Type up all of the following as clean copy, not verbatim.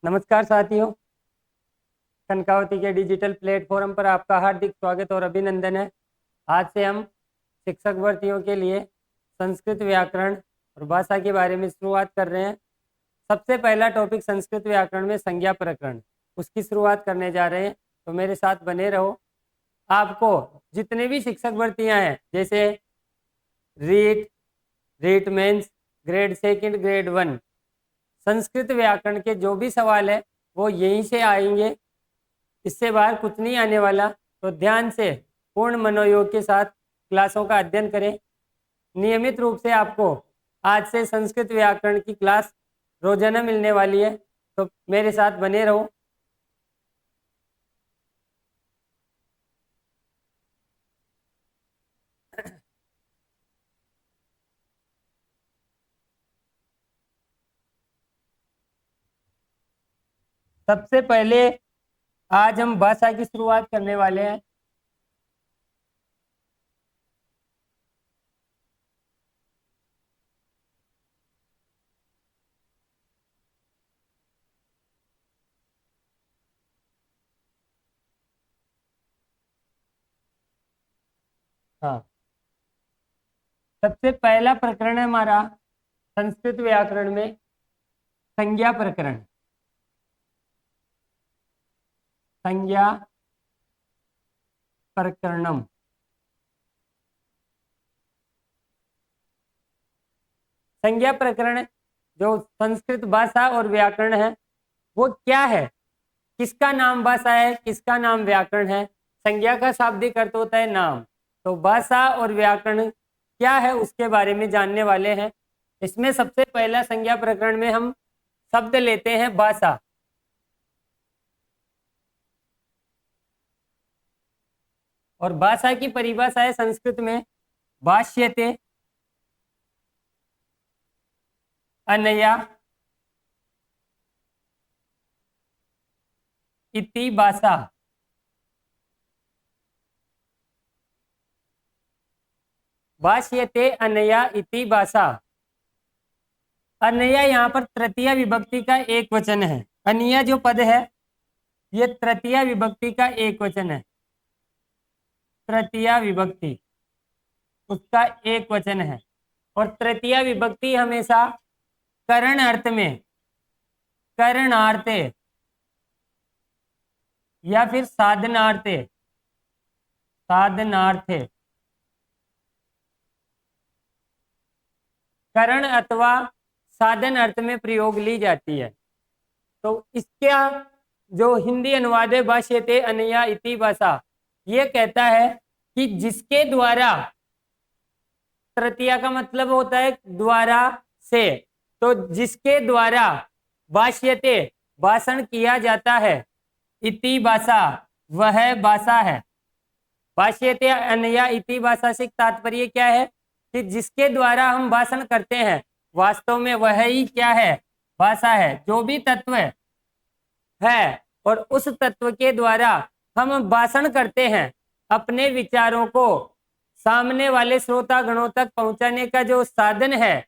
नमस्कार साथियों, कनकावती के डिजिटल प्लेटफॉर्म पर आपका हार्दिक स्वागत और अभिनंदन है। आज से हम शिक्षक भर्तियों के लिए संस्कृत व्याकरण और भाषा के बारे में शुरुआत कर रहे हैं। सबसे पहला टॉपिक संस्कृत व्याकरण में संज्ञा प्रकरण, उसकी शुरुआत करने जा रहे हैं, तो मेरे साथ बने रहो। आपको जितने भी शिक्षक भर्तियाँ हैं, जैसे REET mains, grade 2, grade 1, Sanskrit व्याकरण के जो भी सवाल है वो यहीं से आएंगे, इससे बाहर कुछ नहीं आने वाला। तो ध्यान से पूर्ण मनोयोग के साथ क्लासों का अध्ययन करें। नियमित रूप से आपको आज से संस्कृत व्याकरण की क्लास रोजाना मिलने वाली है, तो मेरे साथ बने रहो। सबसे पहले आज हम भाषा की शुरुआत करने वाले हैं। हाँ, सबसे पहला प्रकरण है हमारा संस्कृत व्याकरण में संज्ञा प्रकरण। संज्ञा प्रकरणम। संज्ञा प्रकरण जो संस्कृत भाषा और व्याकरण है वो क्या है, किसका नाम भाषा है, किसका नाम व्याकरण है। संज्ञा का शाब्दिक अर्थ होता है नाम, तो भाषा और व्याकरण क्या है उसके बारे में जानने वाले हैं। इसमें सबसे पहला संज्ञा प्रकरण में हम शब्द लेते हैं भाषा। और भाषा की परिभाषा है संस्कृत में भाष्यते अनया इति भाषा। भाष्यते अनया इति भाषा। अनया यहाँ पर तृतीय विभक्ति का एक वचन है। अनया जो पद है ये तृतीय विभक्ति का एक वचन है। तृतीय विभक्ति उसका एक वचन है। और तृतीय विभक्ति हमेशा करण अर्थ में, करणार्थे या फिर साधनार्थे, साधनार्थे, करण अथवा साधन अर्थ में प्रयोग ली जाती है। तो इसका जो हिंदी अनुवाद है भाष्यते अनया इति भाषा, ये कहता है कि जिसके द्वारा, तृतीया का मतलब होता है द्वारा से, तो जिसके द्वारा भाष्यते भाषण किया जाता है, इति भाषा वह भाषा है। भाष्यते अनया इति भाषा से तात्पर्य क्या है कि जिसके द्वारा हम भाषण करते हैं वास्तव में वह ही क्या है, भाषा है। जो भी तत्व है और उस तत्व के द्वारा हम भाषण करते हैं, अपने विचारों को सामने वाले श्रोता गणों तक पहुंचाने का जो साधन है,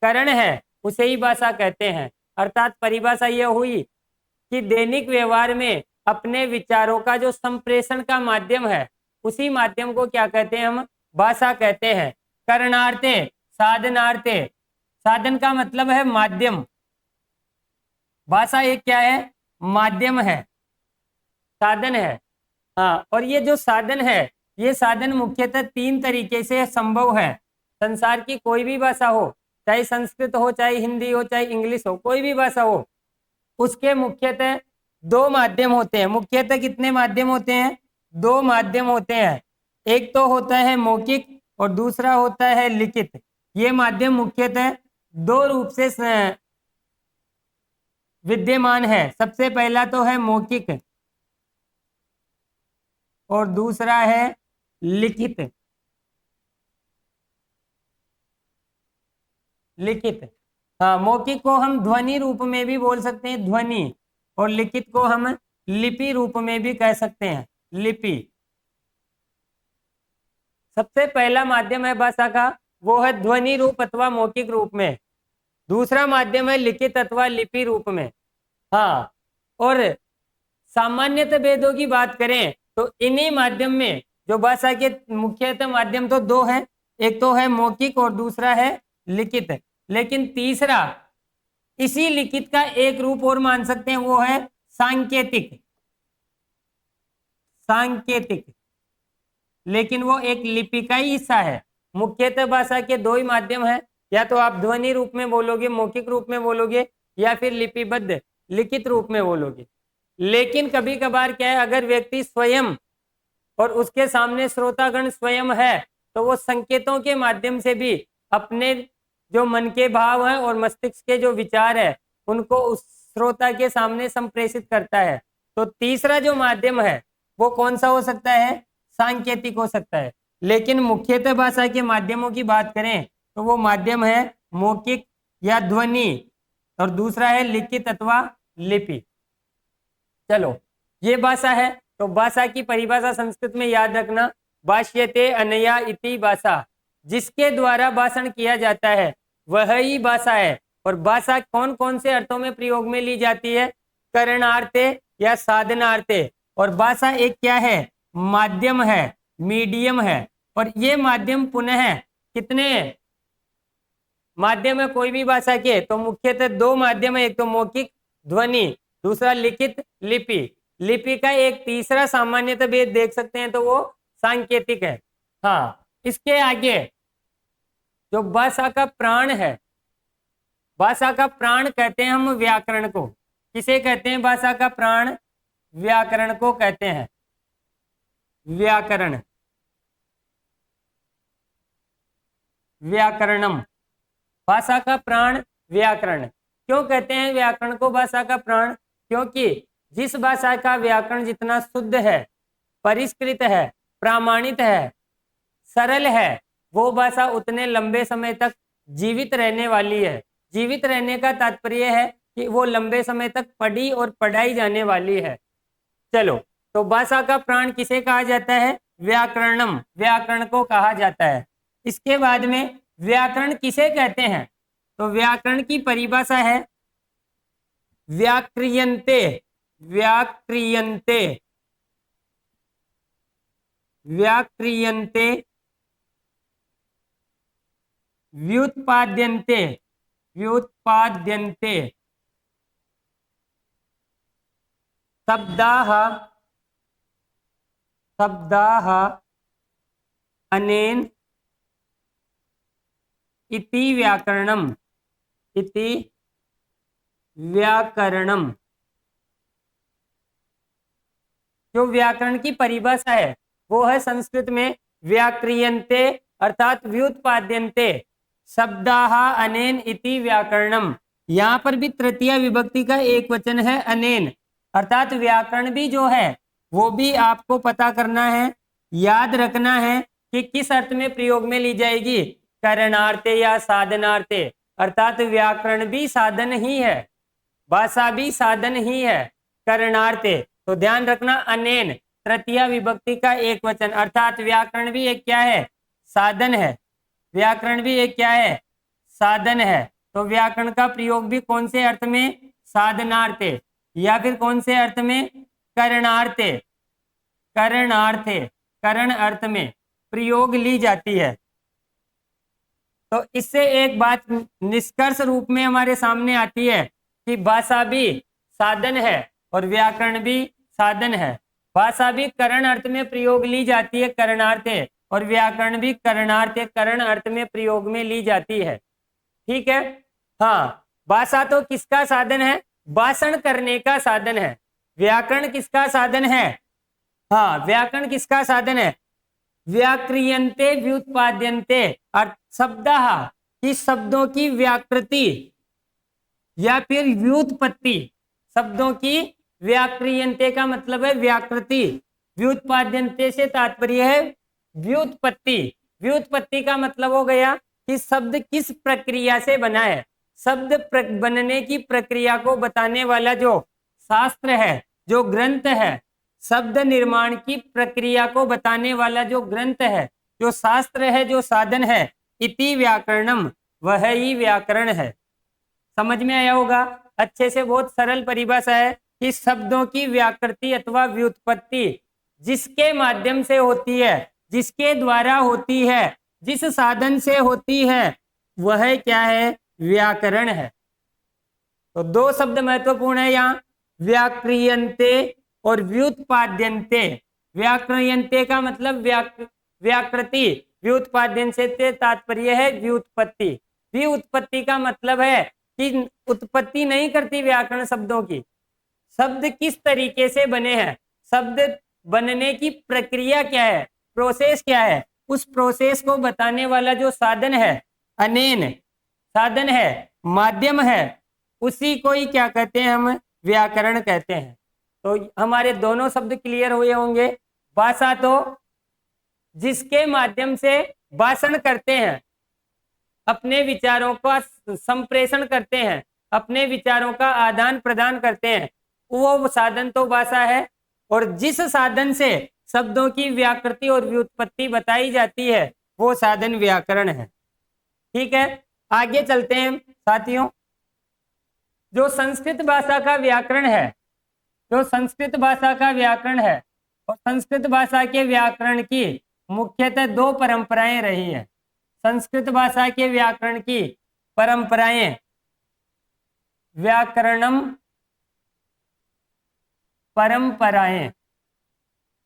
करण है, उसे ही भाषा कहते हैं। अर्थात परिभाषा यह हुई कि दैनिक व्यवहार में अपने विचारों का जो संप्रेषण का माध्यम है, उसी माध्यम को क्या कहते हैं, हम भाषा कहते हैं। करणार्थे, साधनार्थे, साधन का मतलब है माध्यम, भाषा एक क्या है, माध्यम है, साधन है। हाँ, और ये जो साधन है, ये साधन मुख्यतः 3 तरीके से संभव है। संसार की कोई भी भाषा हो, चाहे संस्कृत हो, चाहे हिंदी हो, चाहे इंग्लिश हो, कोई भी भाषा हो, उसके मुख्यतः 2 माध्यम होते हैं। मुख्यतः कितने माध्यम होते हैं, 2 माध्यम होते हैं। एक तो होता है मौखिक और दूसरा होता है लिखित। ये माध्यम मुख्यतः 2 रूप से विद्यमान है। सबसे पहला तो है मौखिक और दूसरा है लिखित। लिखित, हाँ, मौखिक को हम ध्वनि रूप में भी बोल सकते हैं, ध्वनि, और लिखित को हम लिपि रूप में भी कह सकते हैं, लिपि। सबसे पहला माध्यम है भाषा का, वो है ध्वनि रूप अथवा मौखिक रूप में। दूसरा माध्यम है लिखित अथवा लिपि रूप में। हाँ, और सामान्यतः भेदों की बात करें तो इन्हीं माध्यम में जो भाषा के मुख्यतः माध्यम तो दो है, एक तो है मौखिक और दूसरा है लिखित, लेकिन तीसरा इसी लिखित का एक रूप और मान सकते हैं, वो है सांकेतिक। सांकेतिक, लेकिन वो एक लिपि का ही हिस्सा है। मुख्यतः भाषा के दो ही माध्यम है, या तो आप ध्वनि रूप में बोलोगे, मौखिक रूप में बोलोगे, या फिर लिपिबद्ध लिखित रूप में बोलोगे। लेकिन कभी कभार क्या है, अगर व्यक्ति स्वयं और उसके सामने श्रोतागण स्वयं है तो वो संकेतों के माध्यम से भी अपने जो मन के भाव हैं और मस्तिष्क के जो विचार है उनको उस श्रोता के सामने संप्रेषित करता है। तो तीसरा जो माध्यम है वो कौन सा हो सकता है? सांकेतिक हो सकता है। लेकिन मुख्यतः भाषा के माध्यमों की बात करें तो वो माध्यम है मौखिक या ध्वनि, और दूसरा है लिखित अथवा लिपि। चलो, ये भाषा है। तो भाषा की परिभाषा संस्कृत में याद रखना, भाष्यते अनया इति भाषा, जिसके द्वारा भाषण किया जाता है वह ही भाषा है। और भाषा कौन कौन से अर्थों में प्रयोग में ली जाती है? करणार्थे या साधनार्थे। और भाषा एक क्या है? माध्यम है, मीडियम है। और ये माध्यम पुनः कितने माध्यम है कोई भी भाषा के? तो मुख्यतः दो माध्यम है, एक तो मौखिक ध्वनि, दूसरा लिखित लिपि। लिपि का एक तीसरा सामान्यतः भेद देख सकते हैं तो वो सांकेतिक है। हाँ, इसके आगे जो भाषा का प्राण है, भाषा का प्राण कहते हैं हम व्याकरण को। किसे कहते हैं भाषा का प्राण? व्याकरण को कहते हैं। व्याकरण, व्याकरणम, भाषा का प्राण व्याकरण। क्यों कहते हैं व्याकरण को भाषा का प्राण? क्योंकि जिस भाषा का व्याकरण जितना शुद्ध है, परिष्कृत है, प्रामाणित है, सरल है, वो भाषा उतने लंबे समय तक जीवित रहने वाली है। जीवित रहने का तात्पर्य है कि वो लंबे समय तक पढ़ी और पढ़ाई जाने वाली है। चलो, तो भाषा का प्राण किसे कहा जाता है? व्याकरणम, व्याकरण को कहा जाता है। इसके बाद में व्याकरण किसे कहते हैं? तो व्याकरण की परिभाषा है व्याक्रियन्ते, व्याक्रियन्ते, व्याक्रियन्ते, व्युत्पाद्यन्ते, व्युत्पाद्यन्ते, शब्दाः, शब्दाः अनेन इति व्याकरणम, इति व्याकरणम। जो व्याकरण की परिभाषा है वो है संस्कृत में व्याक्रियन्ते अर्थात व्युत्पाद्यन्ते, शब्दाः अनेन इति व्याकरणम। यहाँ पर भी तृतीय विभक्ति का एक वचन है अनेन, अर्थात व्याकरण भी जो है वो भी आपको पता करना है, याद रखना है कि किस अर्थ में प्रयोग में ली जाएगी, करणार्थे या साधनार्थे। अर्थात व्याकरण भी साधन ही है, भाषा भी साधन ही है, करणार्थे। तो ध्यान रखना, अनेन तृतीय विभक्ति का एक वचन, अर्थात व्याकरण भी एक क्या है? साधन है। व्याकरण भी एक क्या है? साधन है। तो व्याकरण का प्रयोग भी कौन से अर्थ में? साधनार्थे, या फिर कौन से अर्थ में? करणार्थे, करणार्थे, करण अर्थ में प्रयोग ली जाती है। तो इससे एक बात निष्कर्ष रूप में हमारे सामने आती है कि भाषा भी साधन है और व्याकरण भी साधन है। भाषा भी करण अर्थ में प्रयोग ली जाती है, करणार्थे, और व्याकरण भी करणार्थे, करण अर्थ में प्रयोग में ली जाती है। ठीक है। हाँ, भाषा तो किसका साधन है? भाषण करने का साधन है। व्याकरण किसका साधन है? हाँ, व्याकरण किसका साधन है? व्याक्रियन्ते व्युत्पाद्यन्ते, शब्दाः की शब्दों की व्याकृति या फिर व्युत्पत्ति। शब्दों की व्याक्रियन्ते का मतलब है व्याकृति, व्युत्पाद्यन्ते से तात्पर्य है व्युत्पत्ति। व्युत्पत्ति का मतलब हो गया कि शब्द किस प्रक्रिया से बना है। शब्द बनने की प्रक्रिया को बताने वाला जो शास्त्र है, जो ग्रंथ है, शब्द निर्माण की प्रक्रिया को बताने वाला जो ग्रंथ है, जो शास्त्र है, जो साधन है, इति व्याकरणम, वह ही व्याकरण है। समझ में आया होगा? अच्छे से, बहुत सरल परिभाषा है, कि शब्दों की व्याकृति अथवा व्युत्पत्ति जिसके माध्यम से होती है, जिसके द्वारा होती है, जिस साधन से होती है, वह क्या है? व्याकरण है। तो दो शब्द महत्वपूर्ण है यहाँ, व्याक्रियन्ते और व्युत्पाद्यन्ते। व्याक्रियन्ते का मतलब व्याकृति, व्युत्पाद्यन से तात्पर्य है व्युत्पत्ति। व्युत्पत्ति का मतलब है कि उत्पत्ति नहीं करती व्याकरण शब्दों की, शब्द किस तरीके से बने हैं, शब्द बनने की प्रक्रिया क्या है, प्रोसेस क्या है, उस प्रोसेस को बताने वाला जो साधन है, अनेन साधन है, माध्यम है, उसी को ही क्या कहते हैं? हम व्याकरण कहते हैं। तो हमारे दोनों शब्द क्लियर हुए होंगे। भाषा तो जिसके माध्यम से भाषण करते हैं, अपने विचारों का संप्रेषण करते हैं, अपने विचारों का आदान प्रदान करते हैं, वो साधन तो भाषा है। और जिस साधन से शब्दों की व्याकृति और व्युत्पत्ति बताई जाती है, वो साधन व्याकरण है। ठीक है, आगे चलते हैं साथियों। जो संस्कृत भाषा का व्याकरण है, जो संस्कृत भाषा का व्याकरण है, और संस्कृत भाषा के व्याकरण की मुख्यतः दो परंपराएं रही है। संस्कृत भाषा के व्याकरण की परंपराएं, व्याकरणम परंपराएं।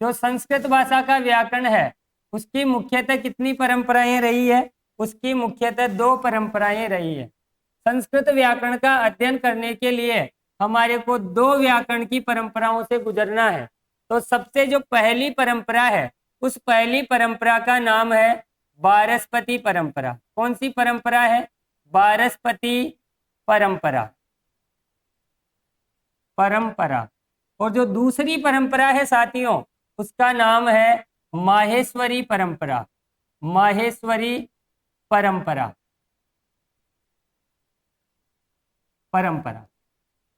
जो संस्कृत भाषा का व्याकरण है, उसकी मुख्यतः कितनी परंपराएं रही है? उसकी मुख्यतः दो परंपराएं रही है। संस्कृत व्याकरण का अध्ययन करने के लिए हमारे को दो व्याकरण की परंपराओं से गुजरना है। तो सबसे जो पहली परंपरा है, उस पहली परंपरा का नाम है वारस्पति परंपरा। कौन सी परंपरा है? वारस्पति परंपरा। और जो दूसरी परंपरा है साथियों, उसका नाम है माहेश्वरी परंपरा। माहेश्वरी परंपरा।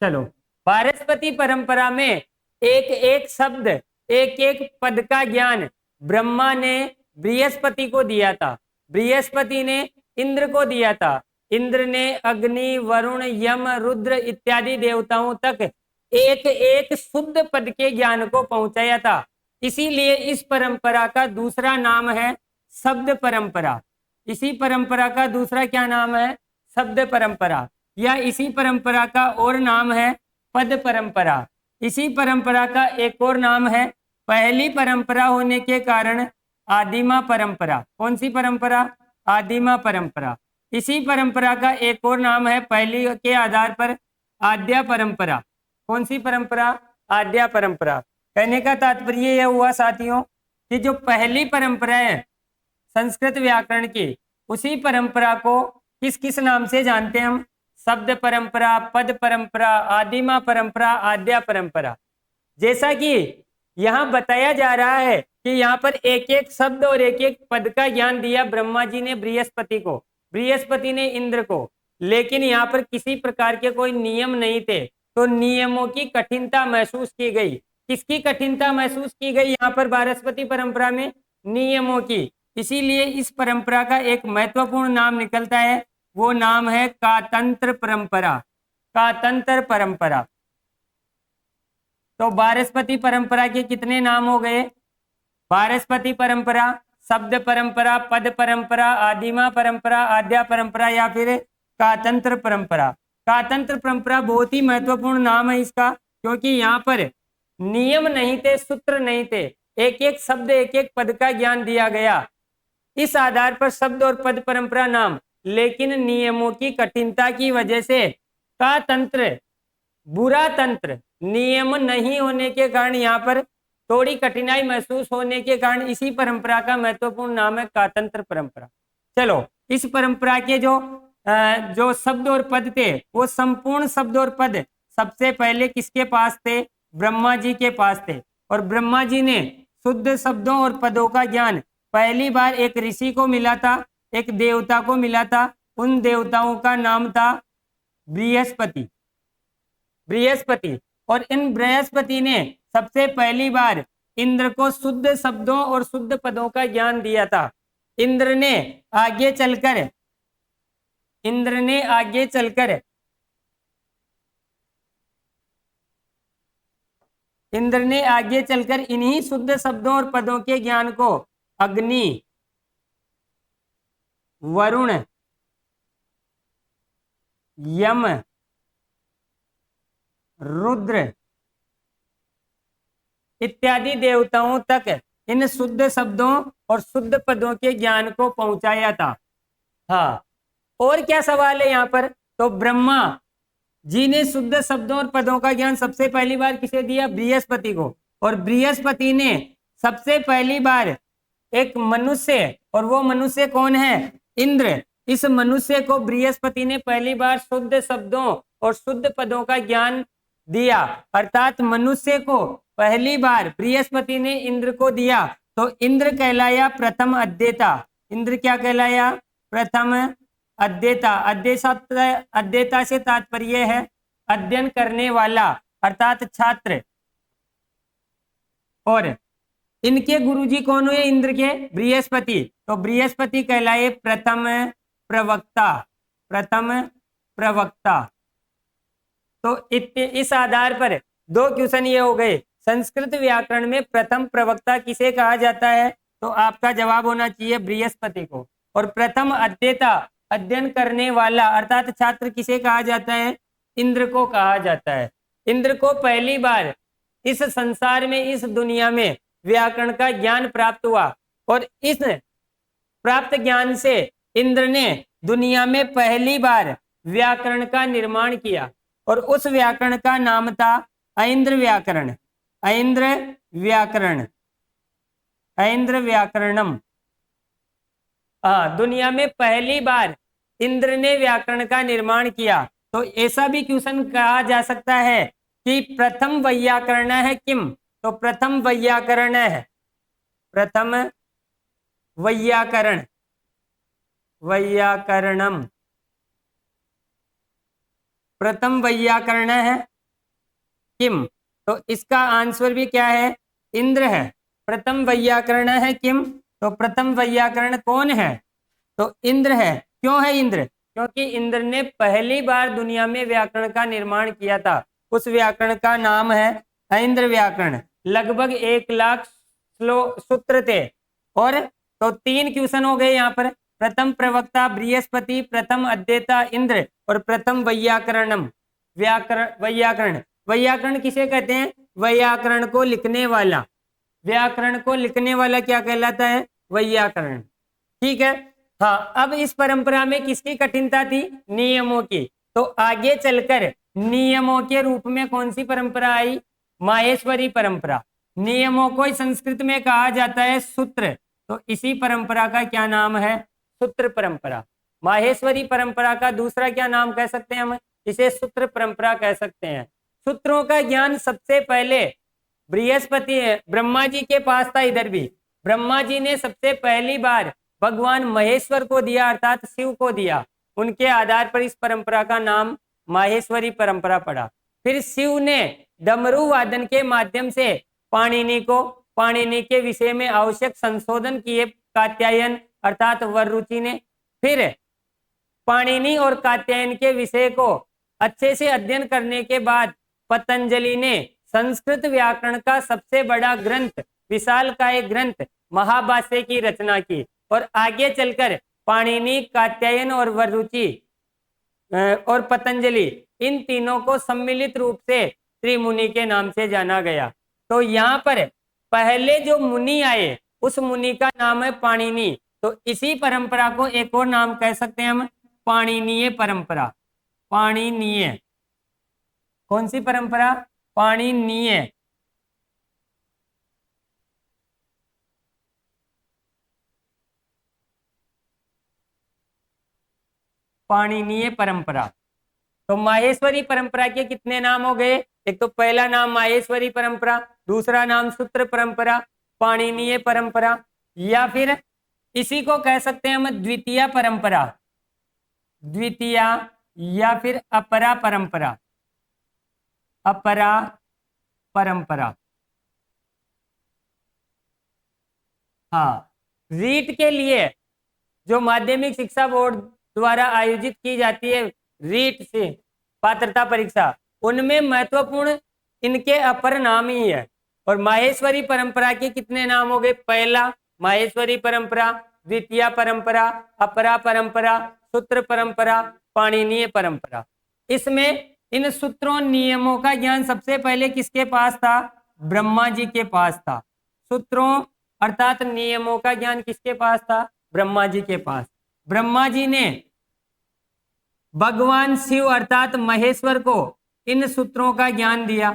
चलो, वारस्पति परंपरा में एक एक शब्द, एक एक पद का ज्ञान ब्रह्मा ने बृहस्पति को दिया था, बृहस्पति ने इंद्र को दिया था, इंद्र ने अग्नि, वरुण, यम, रुद्र इत्यादि देवताओं तक एक एक शुद्ध पद के ज्ञान को पहुंचाया था। इसीलिए इस परंपरा का दूसरा नाम है शब्द परंपरा। इसी परंपरा का दूसरा क्या नाम है? शब्द परंपरा। या इसी परंपरा का और नाम है पद परंपरा। इसी परंपरा का एक और नाम है, पहली परंपरा होने के कारण, आदिमा परंपरा। कौन सी परंपरा? आदिमा परंपरा। इसी परंपरा का एक और नाम है, पहली के आधार पर, आद्या परंपरा। कौन सी परंपरा? आद्या परंपरा। कहने का तात्पर्य यह हुआ साथियों कि जो पहली परंपरा है संस्कृत व्याकरण की, उसी परंपरा को किस किस नाम से जानते हैं हम? शब्द परंपरा, पद परंपरा, आदिमा परंपरा, आद्या परंपरा। जैसा कि यहाँ बताया जा रहा है कि यहाँ पर एक एक शब्द और एक एक पद का ज्ञान दिया ब्रह्मा जी ने बृहस्पति को, बृहस्पति ने इंद्र को, लेकिन यहाँ पर किसी प्रकार के कोई नियम नहीं थे। तो नियमों की कठिनता महसूस की गई। किसकी कठिनता महसूस की गई यहाँ पर वारस्पति परंपरा में? नियमों की। इसीलिए इस परंपरा का एक महत्वपूर्ण नाम निकलता है, वो नाम है कातंत्र परंपरा। कातंत्र परंपरा। तो वारस्पति परंपरा के कितने नाम हो गए? वारस्पति परंपरा, शब्द परंपरा, पद परंपरा, आदिमा परंपरा, आद्या परंपरा, या फिर कातंत्र परंपरा। कातंत्र परंपरा बहुत ही महत्वपूर्ण नाम है इसका, क्योंकि यहाँ पर नियम नहीं थे, सूत्र नहीं थे, एक एक शब्द, एक एक पद का ज्ञान दिया गया। इस आधार पर शब्द और पद परंपरा नाम, लेकिन नियमों की कठिनता की वजह से का तंत्र, बुरा तंत्र, नियम नहीं होने के कारण यहाँ पर थोड़ी कठिनाई महसूस होने के कारण इसी परंपरा का महत्वपूर्ण नाम है कातंत्र परंपरा। चलो, इस परंपरा के जो शब्द और पद थे, वो संपूर्ण शब्द और पद सबसे पहले किसके पास थे? ब्रह्मा जी के पास थे। और ब्रह्मा जी ने शुद्ध शब्दों और पदों का ज्ञान पहली बार एक ऋषि को मिला था, एक देवता को मिला था। उन देवताओं का नाम था बृहस्पति। बृहस्पति। और इन बृहस्पति ने सबसे पहली बार इंद्र को शुद्ध शब्दों और शुद्ध पदों का ज्ञान दिया था। इंद्र ने आगे चलकर इंद्र ने आगे चलकर इन्हीं शुद्ध शब्दों और पदों के ज्ञान को अग्नि, वरुण, यम, रुद्र इत्यादि देवताओं तक इन शुद्ध शब्दों और शुद्ध पदों के ज्ञान को पहुंचाया था। हाँ, और क्या सवाल है यहाँ पर? तो ब्रह्मा जी ने शुद्ध शब्दों और पदों का ज्ञान सबसे पहली बार किसे दिया? बृहस्पति को। और बृहस्पति ने सबसे पहली बार एक मनुष्य, और वो मनुष्य कौन है? इंद्र। इस मनुष्य को बृहस्पति ने पहली बार शुद्ध शब्दों और शुद्ध पदों का ज्ञान दिया, अर्थात मनुष्य को पहली बार बृहस्पति ने इंद्र को दिया। तो इंद्र कहलाया प्रथम अध्येता। इंद्र क्या कहलाया? प्रथम अध्येता। अध्येता से तात्पर्य है अध्ययन करने वाला, अर्थात छात्र। और इनके गुरुजी कौन हुए इंद्र के? बृहस्पति। तो बृहस्पति कहलाए प्रथम प्रवक्ता। प्रथम प्रवक्ता। तो इस आधार पर दो क्वेश्चन ये हो गए। संस्कृत व्याकरण में प्रथम प्रवक्ता किसे कहा जाता है? तो आपका जवाब होना चाहिए बृहस्पति को। और प्रथम अध्येता, अध्ययन करने वाला अर्थात छात्र, किसे कहा जाता है? इंद्र को कहा जाता है। इंद्र को पहली बार इस संसार में, इस दुनिया में व्याकरण का ज्ञान प्राप्त हुआ, और इस प्राप्त ज्ञान से इंद्र ने दुनिया में पहली बार व्याकरण का निर्माण किया, और उस व्याकरण का नाम था ऐन्द्र व्याकरण। ऐन्द्र व्याकरण, ऐन्द्र व्याकरणम। दुनिया में पहली बार इंद्र ने व्याकरण का निर्माण किया। तो ऐसा भी क्वेश्चन कहा जा सकता है कि प्रथम वैयाकरण है किम? तो प्रथम वैयाकरण है, प्रथम वैयाकरण, वैयाकरणम, प्रथम वैयाकरण है किम? तो इसका आंसर भी क्या है? इंद्र है। प्रथम वैयाकरण है किम? तो प्रथम वैयाकरण कौन है? तो इंद्र है। क्यों है इंद्र? क्योंकि इंद्र ने पहली बार दुनिया में व्याकरण का निर्माण किया था। उस व्याकरण का नाम है ऐन्द्र व्याकरण। लगभग 1,00,000 सूत्र थे। और तो 3 क्वेश्चन हो गए यहाँ पर। प्रथम प्रवक्ता बृहस्पति, प्रथम अध्येता इंद्र, और प्रथम वैयाकरणम, वैयाकरण। वैयाकरण किसे कहते हैं? वैयाकरण को लिखने वाला। व्याकरण को लिखने वाला क्या कहलाता है? वैयाकरण। ठीक है। हाँ, अब इस परंपरा में किसकी कठिनता थी? नियमों की। तो आगे चलकर नियमों के रूप में कौन सी परंपरा आई? माहेश्वरी परंपरा। नियमों को संस्कृत में कहा जाता है सूत्र। तो इसी परंपरा का क्या नाम है? सूत्र परंपरा। माहेश्वरी परंपरा का दूसरा क्या नाम कह सकते हैं हम? इसे सूत्र परंपरा कह सकते हैं। सूत्रों का ज्ञान सबसे पहले बृहस्पति, ब्रह्मा जी के पास था। इधर भी ब्रह्मा जी ने सबसे पहली बार भगवान महेश्वर को दिया, अर्थात शिव को दिया। उनके आधार पर इस परंपरा का नाम माहेश्वरी परंपरा पड़ा। फिर शिव ने डमरू वादन के माध्यम से पाणिनि के विषय में आवश्यक संशोधन किए कात्यायन अर्थात वररुचि ने। फिर पाणिनि और कात्यायन के विषय को अच्छे से अध्ययन करने के बाद पतंजलि ने संस्कृत व्याकरण का सबसे बड़ा ग्रंथ, विशालकाय ग्रंथ महाभाष्य की रचना की। और आगे चलकर पाणिनि, कात्यायन और वररुचि और पतंजलि, इन तीनों को सम्मिलित रूप से त्रिमुनि के नाम से जाना गया। तो यहाँ पर पहले जो मुनि आए उस मुनि का नाम है पाणिनि। तो इसी परंपरा को एक और नाम कह सकते हैं हम, पाणिनीय परंपरा। पाणिनीय। कौन सी परंपरा? पाणिनीय। पाणिनीय परंपरा। तो माहेश्वरी परंपरा के कितने नाम हो गए? एक तो पहला नाम माहेश्वरी परंपरा, दूसरा नाम सूत्र परंपरा, पाणिनीय परंपरा, या फिर इसी को कह सकते हैं हम द्वितीय परंपरा, द्वितीय या फिर अपरा परंपरा, अपरा परंपरा। हाँ, रीट के लिए जो माध्यमिक शिक्षा बोर्ड द्वारा आयोजित की जाती है रीट से पात्रता परीक्षा, उनमें महत्वपूर्ण इनके अपर नाम ही है। और माहेश्वरी परंपरा के कितने नाम हो गए? पहला माहेश्वरी परंपरा, द्वितीय परंपरा, अपरा परंपरा, सूत्र परंपरा, पाणिनीय परंपरा। इसमें इन सूत्रों नियमों का ज्ञान सबसे पहले किसके पास था? ब्रह्मा जी के पास था। सूत्रों अर्थात नियमों का ज्ञान किसके पास था? ब्रह्मा जी के पास। ब्रह्मा जी ने भगवान शिव अर्थात महेश्वर को इन सूत्रों का ज्ञान दिया।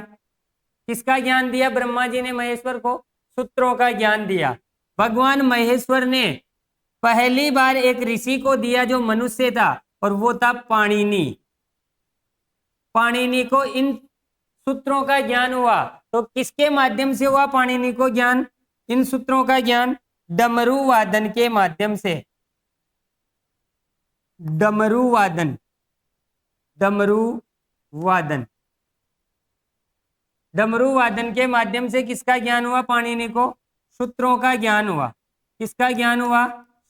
किसका ज्ञान दिया? ब्रह्मा जी ने महेश्वर को सूत्रों का ज्ञान दिया। भगवान महेश्वर ने पहली बार एक ऋषि को दिया जो मनुष्य था, और वो था पाणिनि। पाणिनि को इन सूत्रों का ज्ञान हुआ। तो किसके माध्यम से हुआ पाणिनि को ज्ञान? इन सूत्रों का ज्ञान डमरू वादन के माध्यम से। डमरू वादन, डमरू वादन, डमरू वादन के माध्यम से किसका ज्ञान हुआ? पाणिनि को सूत्रों का ज्ञान हुआ। किसका ज्ञान हुआ?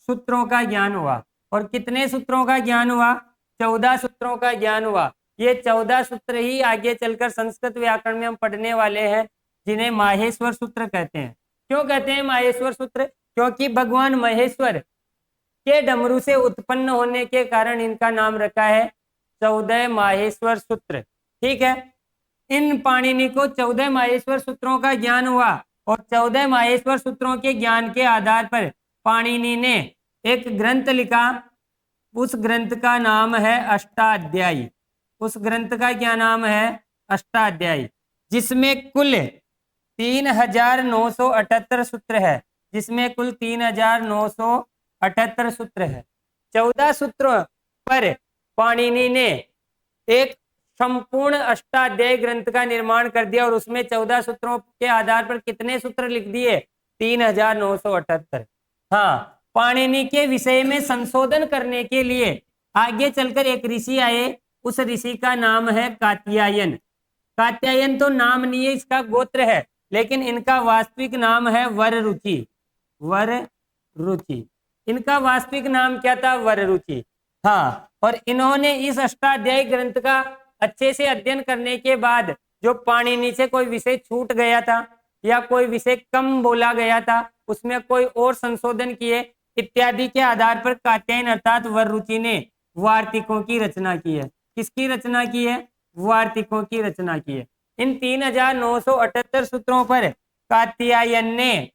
सूत्रों का ज्ञान हुआ। और कितने सूत्रों का ज्ञान हुआ? 14 सूत्रों का ज्ञान हुआ। ये 14 सूत्र ही आगे चलकर संस्कृत व्याकरण में हम पढ़ने वाले हैं, जिन्हें माहेश्वर सूत्र कहते हैं। क्यों कहते हैं माहेश्वर सूत्र? क्योंकि भगवान महेश्वर के डमरू से उत्पन्न होने के कारण इनका नाम रखा है 14 माहेश्वर सूत्र। ठीक है, इन पाणिनि को 14 माहेश्वर सूत्रों का ज्ञान हुआ, और 14 माहेश्वर सूत्रों के ज्ञान के आधार पर पाणिनि ने एक ग्रंथ लिखा। उस ग्रंथ का नाम है अष्टाध्यायी। उस ग्रंथ का क्या नाम है? अष्टाध्यायी, जिसमें कुल 3978 सूत्र है। जिसमें कुल 3978 सूत्र है। 14 सूत्रों पर पाणिनि ने एक संपूर्ण अष्टाध्यायी ग्रंथ का निर्माण कर दिया, और उसमें 14 सूत्रों के आधार पर कितने सूत्र लिख दिए? 3978। हाँ, पाणिनि के विषय में संशोधन करने के लिए आगे चलकर एक ऋषि आए। उस ऋषि का नाम है कात्यायन। कात्यायन तो नाम नहीं है, इसका गोत्र है, लेकिन इनका वास्तविक नाम है वररुचि। वररुचि, इनका वास्तविक नाम क्या था? वररुचि। हाँ, और इन्होंने इस अष्टाध्यायी ग्रंथ का अच्छे से अध्ययन करने के बाद जो पाणिनि से कोई विषय छूट गया था या कोई विषय कम बोला गया था, उसमें कोई और संशोधन किए इत्यादि के आधार पर कात्यायन अर्थात वररुचि ने वार्तिकों की रचना की है। किसकी रचना की है? वार्तिकों की रचना की है। इन 3978 सूत्रों पर कात्यायन ने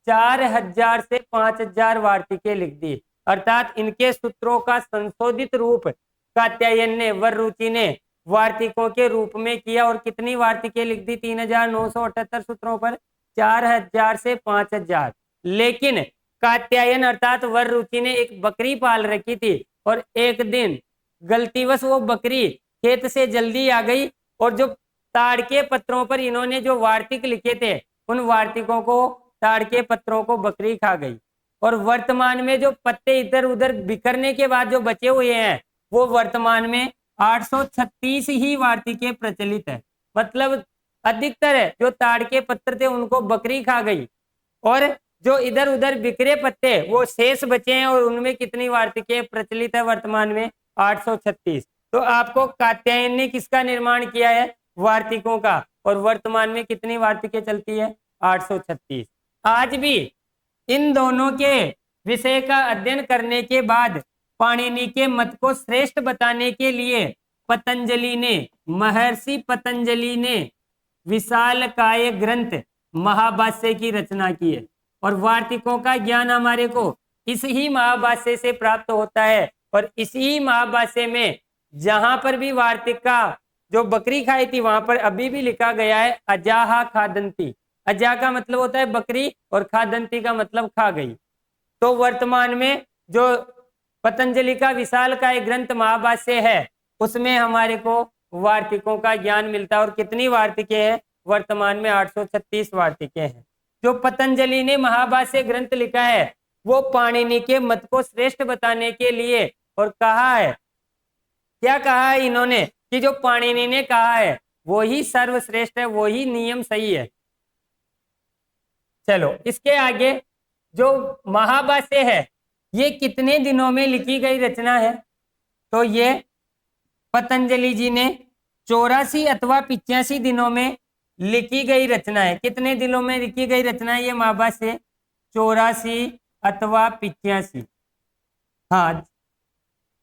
4000 से 5000 वार्तिकें लिख दी। अर्थात इनके सूत्रों का संशोधित रूप कात्यायन ने, वररुचि ने वार्तिकों के रूप में किया। और कितनी वार्तिकें लिख दी? 3978 सूत्रों पर 4000 से 5000। लेकिन कात्यायन अर्थात वररुचि ने एक बकरी पाल रखी थी, और एक दिन गलतीवश वो बकरी खेत से जल्दी आ गई, और जो ताड़ के पत्रों पर इन्होंने जो वार्तिक लिखे थे, उन वार्तिकों को, ताड़ के पत्रों को बकरी खा गई। और वर्तमान में जो पत्ते इधर उधर बिखरने के बाद जो बचे हुए हैं, वो वर्तमान में 836 ही वार्तिकें प्रचलित है। मतलब अधिकतर है जो ताड़ के पत्ते थे उनको बकरी खा गई, और जो इधर उधर बिखरे पत्ते वो शेष बचे हैं। और उनमें कितनी वार्तिकें प्रचलित है वर्तमान में? 836। तो आपको कात्यायन ने किसका निर्माण किया है? वार्तिकों का। और वर्तमान में कितनी वार्तिकें चलती है? 836। आज भी इन दोनों के विषय का अध्ययन करने के बाद पाणिनि के मत को श्रेष्ठ बताने के लिए पतंजलि ने, महर्षि पतंजलि ने विशालकाय ग्रंथ महाभाष्य की रचना की है। और वार्तिकों का ज्ञान हमारे को इस ही महाभाष्य से प्राप्त होता है। और इसी महाभाष्य में जहां पर भी वार्तिक का जो बकरी खाई थी, वहां पर अभी भी लिखा गया है अजाहा खादंती। अजा का मतलब होता है बकरी, और खादंती का मतलब खा गई। तो वर्तमान में जो पतंजलि का विशालकाय ग्रंथ महाभाष्य है, उसमें हमारे को वार्तिकों का ज्ञान मिलता है। और कितनी वार्तिकें हैं? वर्तमान में 836 वार्तिकें हैं। जो पतंजलि ने महाभाष्य ग्रंथ लिखा है, वो पाणिनि के मत को श्रेष्ठ बताने के लिए, और कहा है, क्या कहा है इन्होंने? कि जो पाणिनि ने कहा है वो ही सर्वश्रेष्ठ है, वो ही नियम सही है। चलो, इसके आगे जो महाभाष्य है, ये कितने दिनों में लिखी गई रचना है? तो ये पतंजलि जी ने 84 अथवा 85 दिनों में लिखी गई रचना है। कितने दिनों में लिखी गई रचना है ये महाभाष्य? 84 अथवा 85। हाँ,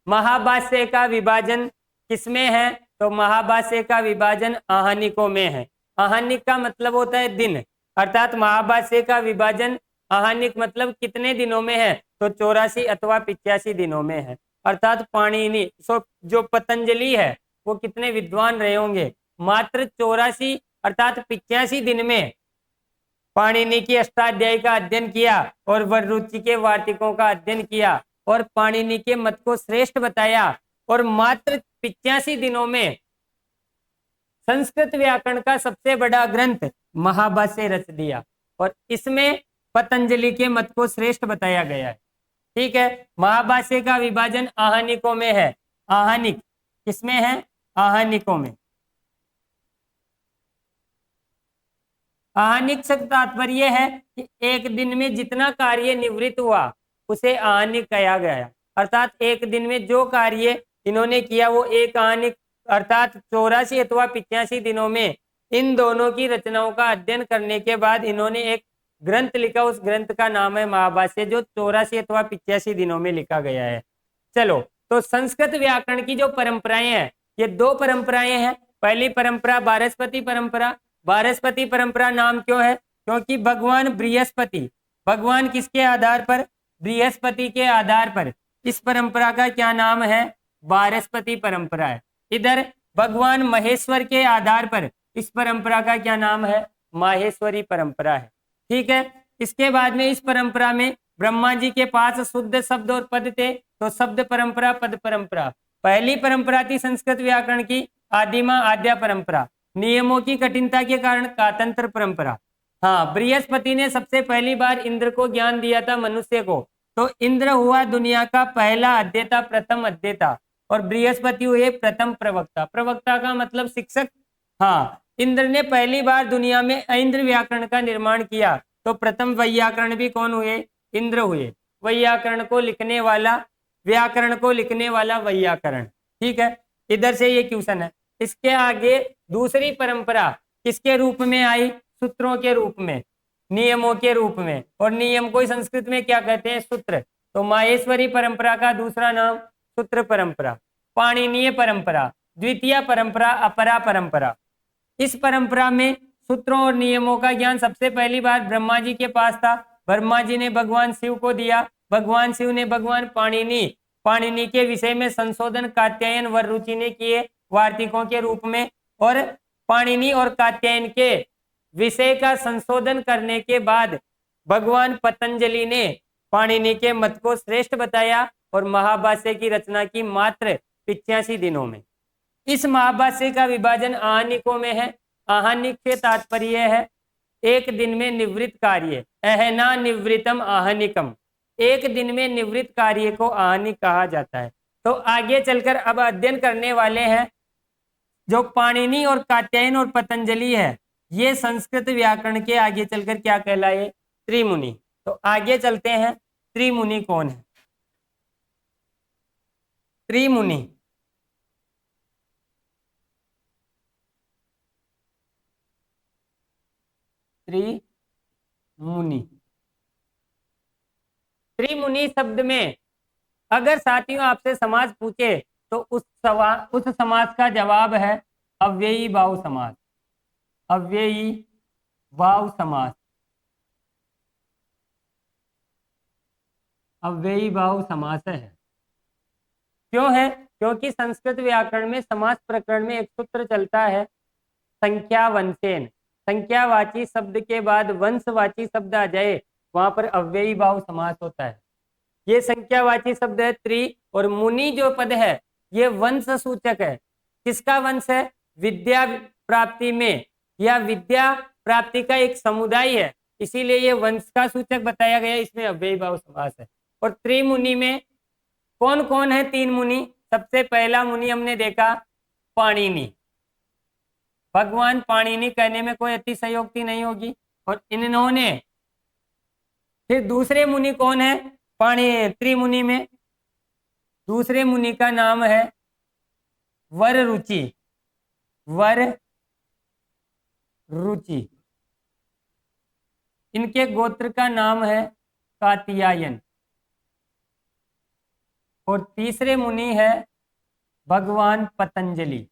महाभाष्य का विभाजन किसमें है? तो महाभाष्य का विभाजन आहनिकों में है। आहनिक का मतलब होता है दिन, अर्थात महाभाष्य का विभाजन आहनिक मतलब कितने दिनों में है? तो 84 अथवा 85 दिनों में है। अर्थात पाणिनि जो पतंजलि है वो कितने विद्वान रहे होंगे, मात्र 84 अर्थात 85 दिन में पाणिनि की अष्टाध्यायी का अध्ययन किया और वररुचि के वार्तिकों का अध्ययन किया और पाणिनि के मत को श्रेष्ठ बताया और मात्र 85 दिनों में संस्कृत व्याकरण का सबसे बड़ा ग्रंथ महाभाष्य रच दिया और इसमें पतंजलि के मत को श्रेष्ठ बताया गया है। ठीक है, महाभाष्य का विभाजन आहनिकों में है। आहनिक किसमें है? आहनिकों में। आहनिक से तात्पर्य है कि एक दिन में जितना कार्य निवृत्त हुआ उसे आहनिक कहा गया। अर्थात एक दिन में जो कार्य इन्होंने किया वो एक आहनिक, अर्थात 84 अथवा 85 दिनों में इन दोनों की रचनाओं का अध्ययन करने के बाद इन्होंने एक ग्रंथ लिखा। उस ग्रंथ का नाम है महाभाष्य, जो 84 अथवा 85 दिनों में लिखा गया है। चलो, तो संस्कृत व्याकरण की जो परंपराएं हैं ये दो परंपराएं हैं। पहली परंपरा बारहस्पति परंपरा। बारहस्पति परंपरा नाम क्यों है? क्योंकि भगवान बृहस्पति, भगवान किसके आधार पर? बृहस्पति के आधार पर इस परंपरा का क्या नाम है? बारहस्पति परंपरा है। इधर भगवान महेश्वर के आधार पर इस परंपरा का क्या नाम है? माहेश्वरी परंपरा है। ठीक है, इसके बाद में इस परंपरा में ब्रह्मा जी के पास शुद्ध शब्द और पद थे, तो शब्द परंपरा, पद परंपरा। पहली परंपरा थी संस्कृत व्याकरण की आदिमा आद्या परंपरा, नियमों की कठिनता के कारण कातंत्र परंपरा। हाँ, बृहस्पति ने सबसे पहली बार इंद्र को ज्ञान दिया था, मनुष्य को, तो इंद्र हुआ दुनिया का पहला अध्येता, प्रथम अध्येता, और बृहस्पति हुए प्रथम प्रवक्ता। प्रवक्ता का मतलब शिक्षक। हाँ, इंद्र ने पहली बार दुनिया में ऐन्द्र व्याकरण का निर्माण किया, तो प्रथम वैयाकरण भी कौन हुए? इंद्र हुए। वैयाकरण को लिखने वाला, व्याकरण को लिखने वाला वैयाकरण। ठीक है, इधर से ये क्वेश्चन है। इसके आगे दूसरी परंपरा किसके रूप में आई? सूत्रों के रूप में, नियमों के रूप में। और नियम को संस्कृत में क्या कहते हैं? सूत्र। तो माहेश्वरी परंपरा का दूसरा नाम सूत्र परंपरा। पाणिनीय परंपरा, द्वितीय परंपरा, अपरा परंपरा। इस परंपरा में सूत्रों और नियमों का ज्ञान सबसे पहली बार ब्रह्मा जी के पास था। ब्रह्मा जी ने भगवान शिव को दिया। भगवान शिव ने भगवान पाणिनि के विषय में संशोधन कात्यायन वररुचि ने किए वार्तिकों के रूप में, और पाणिनि और कात्यायन के विषय का संशोधन करने के बाद भगवान पतंजलि ने पाणिनि के मत को श्रेष्ठ बताया और महाभाष्य की रचना की मात्र 85 दिनों में। इस महाभाष्य का विभाजन आहनिकों में है। आहनिक से तात्पर्य है एक दिन में निवृत्त कार्य, अहना निवृत्तम आहनिकम। एक दिन में निवृत्त कार्य को आहनिक कहा जाता है। तो आगे चलकर अब अध्ययन करने वाले हैं जो पाणिनि और कात्यायन और पतंजलि है, ये संस्कृत व्याकरण के आगे चलकर क्या कहलाए? त्रिमुनि। तो आगे चलते हैं, त्रिमुनि कौन है? त्रिमुनि त्रिमुनि त्रिमुनि शब्द में अगर साथियों आपसे समास पूछे तो उस समास का जवाब है अव्ययी भाव समास। अव्ययी भाव समास, अव्ययी भाव समास है। क्यों है? क्योंकि संस्कृत व्याकरण में समास प्रकरण में एक सूत्र चलता है, संख्या वंशेन। संख्यावाची शब्द के बाद वंशवाची शब्द आ जाए वहां पर अव्ययी भाव समास होता है। ये संख्यावाची शब्द है त्रि, और मुनि जो पद है ये वंश सूचक है। किसका वंश है? विद्या प्राप्ति में, या विद्या प्राप्ति का एक समुदाय है, इसीलिए ये वंश का सूचक बताया गया, इसमें अव्ययी भाव समास है। और त्रिमुनि में कौन कौन है? 3 मुनि। सबसे पहला मुनि हमने देखा पाणिनि। भगवान पाणिनि कहने में कोई अतिशयोक्ति नहीं होगी। और इन्होंने, फिर दूसरे मुनि कौन है त्रिमुनि में? दूसरे मुनि का नाम है वररुचि। वर रुचि। इनके गोत्र का नाम है कात्यायन। और तीसरे मुनि है भगवान पतंजलि।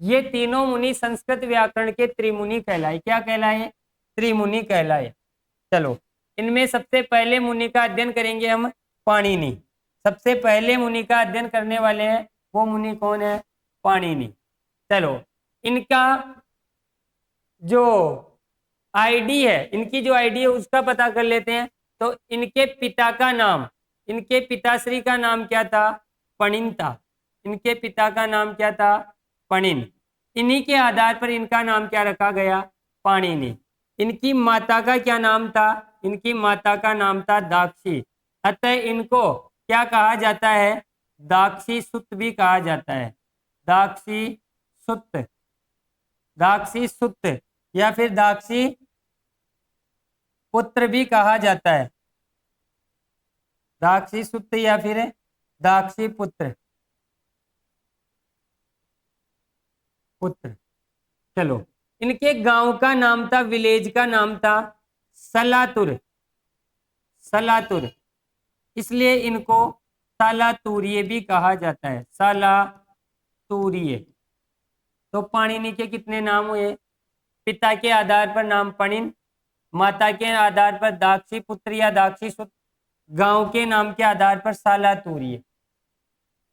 ये तीनों मुनि संस्कृत व्याकरण के त्रिमुनि कहलाए। क्या कहलाए? त्रिमुनि कहलाए। चलो, इनमें सबसे पहले मुनि का अध्ययन करेंगे हम, पाणिनि। सबसे पहले मुनि का अध्ययन करने वाले हैं, वो मुनि कौन है? पाणिनि। चलो, इनका जो आईडी है, इनकी जो आईडी है उसका पता कर लेते हैं। तो इनके पिता का नाम, इनके पिताश्री का नाम क्या था? पणिन था। इनके पिता का नाम क्या था? पणिन। इन्हीं के आधार पर इनका नाम क्या रखा गया? पाणिनि। इनकी माता का क्या नाम था? इनकी माता का नाम था दाक्षी। अतः इनको क्या कहा जाता है? दाक्षी सुत भी कहा जाता है। दाक्षी सुत, दाक्षी सुत या फिर दाक्षी पुत्र भी कहा जाता है। दाक्षी सुत या फिर दाक्षी पुत्र, पुत्र। चलो, इनके गांव का नाम था, विलेज का नाम था सलातुर। सलातुर, इसलिए इनको सालातूर्य भी कहा जाता है। सालातूर्य। तो पाणिनि के कितने नाम हुए? पिता के आधार पर नाम पणिन, माता के आधार पर दाक्षी पुत्र या दाक्षी सुत, गांव के नाम के आधार पर सालातूर्य।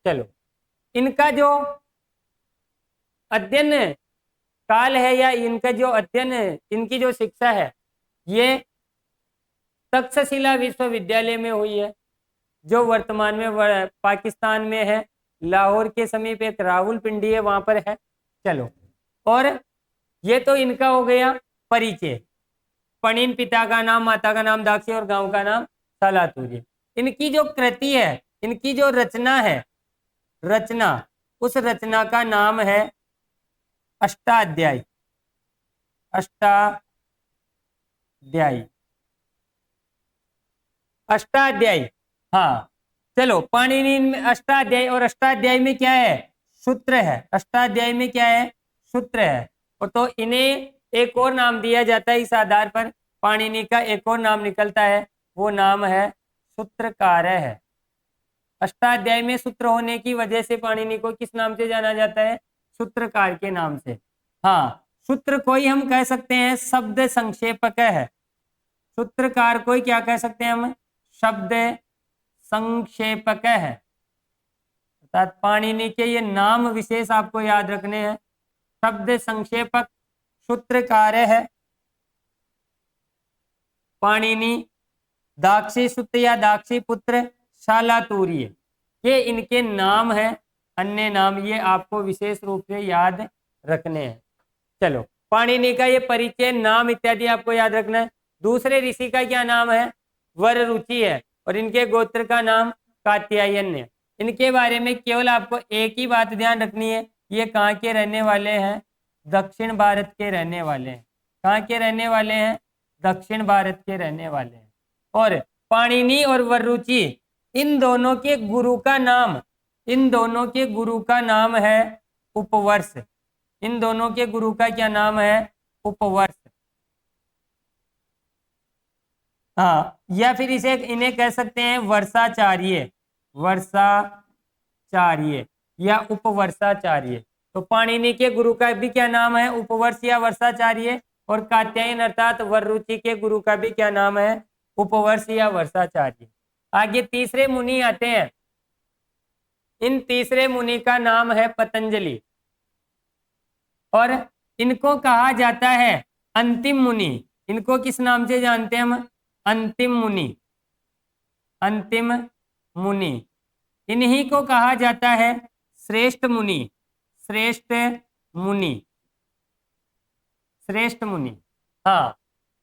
चलो, इनका जो अध्ययन काल है या इनका जो अध्ययन, इनकी जो शिक्षा है, ये तक्षशिला विश्वविद्यालय में हुई है, जो वर्तमान में पाकिस्तान में है। लाहौर के समीप एक रावलपिंडी है, वहां पर है। चलो, और ये तो इनका हो गया परिचय। पणिन, पिता का नाम, माता का नाम दाक्षी और गांव का नाम सालातूर्य। इनकी जो कृति है, इनकी जो रचना है, रचना, उस रचना का नाम है अष्टाध्यायी। अष्टाध्यायी, अष्टाध्यायी। हाँ, चलो, पाणिनि में अष्टाध्यायी, और अष्टाध्यायी में क्या है? सूत्र है। अष्टाध्यायी में क्या है? सूत्र है। और तो इन्हें एक और नाम दिया जाता है, इस आधार पर पाणिनि का एक और नाम निकलता है, वो नाम है सूत्रकार है। अष्टाध्यायी में सूत्र होने की वजह से पाणिनि को किस नाम से जाना जाता है? सूत्रकार के नाम से। हाँ, सूत्र कोई हम कह सकते हैं शब्द संक्षेपक है। सूत्रकार कोई क्या कह सकते हैं हम? शब्द संक्षेपक है। अर्थात पाणिनि के ये नाम विशेष आपको याद रखने हैं। शब्द संक्षेपक, सूत्रकार है पाणिनि, दाक्षी सुत या दाक्षी पुत्र, सालातूर्य, ये इनके नाम है। अन्य नाम ये आपको विशेष रूप से याद रखने हैं। चलो, पाणिनि का ये परिचय, नाम इत्यादि आपको याद रखना है। दूसरे ऋषि का क्या नाम है? वर रुचि है, और इनके गोत्र का नाम कात्यायन है। इनके बारे में केवल आपको एक ही बात ध्यान रखनी है, ये कहाँ के रहने वाले हैं? दक्षिण भारत के रहने वाले हैं। कहाँ के रहने वाले हैं? दक्षिण भारत के रहने वाले हैं। और पाणिनि और वररुचि, इन दोनों के गुरु का नाम, इन दोनों के गुरु का नाम है उपवर्ष। इन दोनों के गुरु का क्या नाम है? उपवर्ष। हाँ, या फिर इसे इन्हें कह सकते हैं वर्षाचार्य, वर्षाचार्य या उपवर्षाचार्य। तो पाणिनि के गुरु का भी क्या नाम है? उपवर्ष या वर्षाचार्य। और कात्यायन अर्थात वररुचि के गुरु का भी क्या नाम है? उपवर्ष या वर्षाचार्य। आगे तीसरे मुनि आते हैं। इन तीसरे मुनि का नाम है पतंजलि, और इनको कहा जाता है अंतिम मुनि। इनको किस नाम से जानते हैं हम? अंतिम मुनि, अंतिम मुनि। इन्हीं को कहा जाता है श्रेष्ठ मुनि, श्रेष्ठ मुनि, श्रेष्ठ मुनि। हाँ,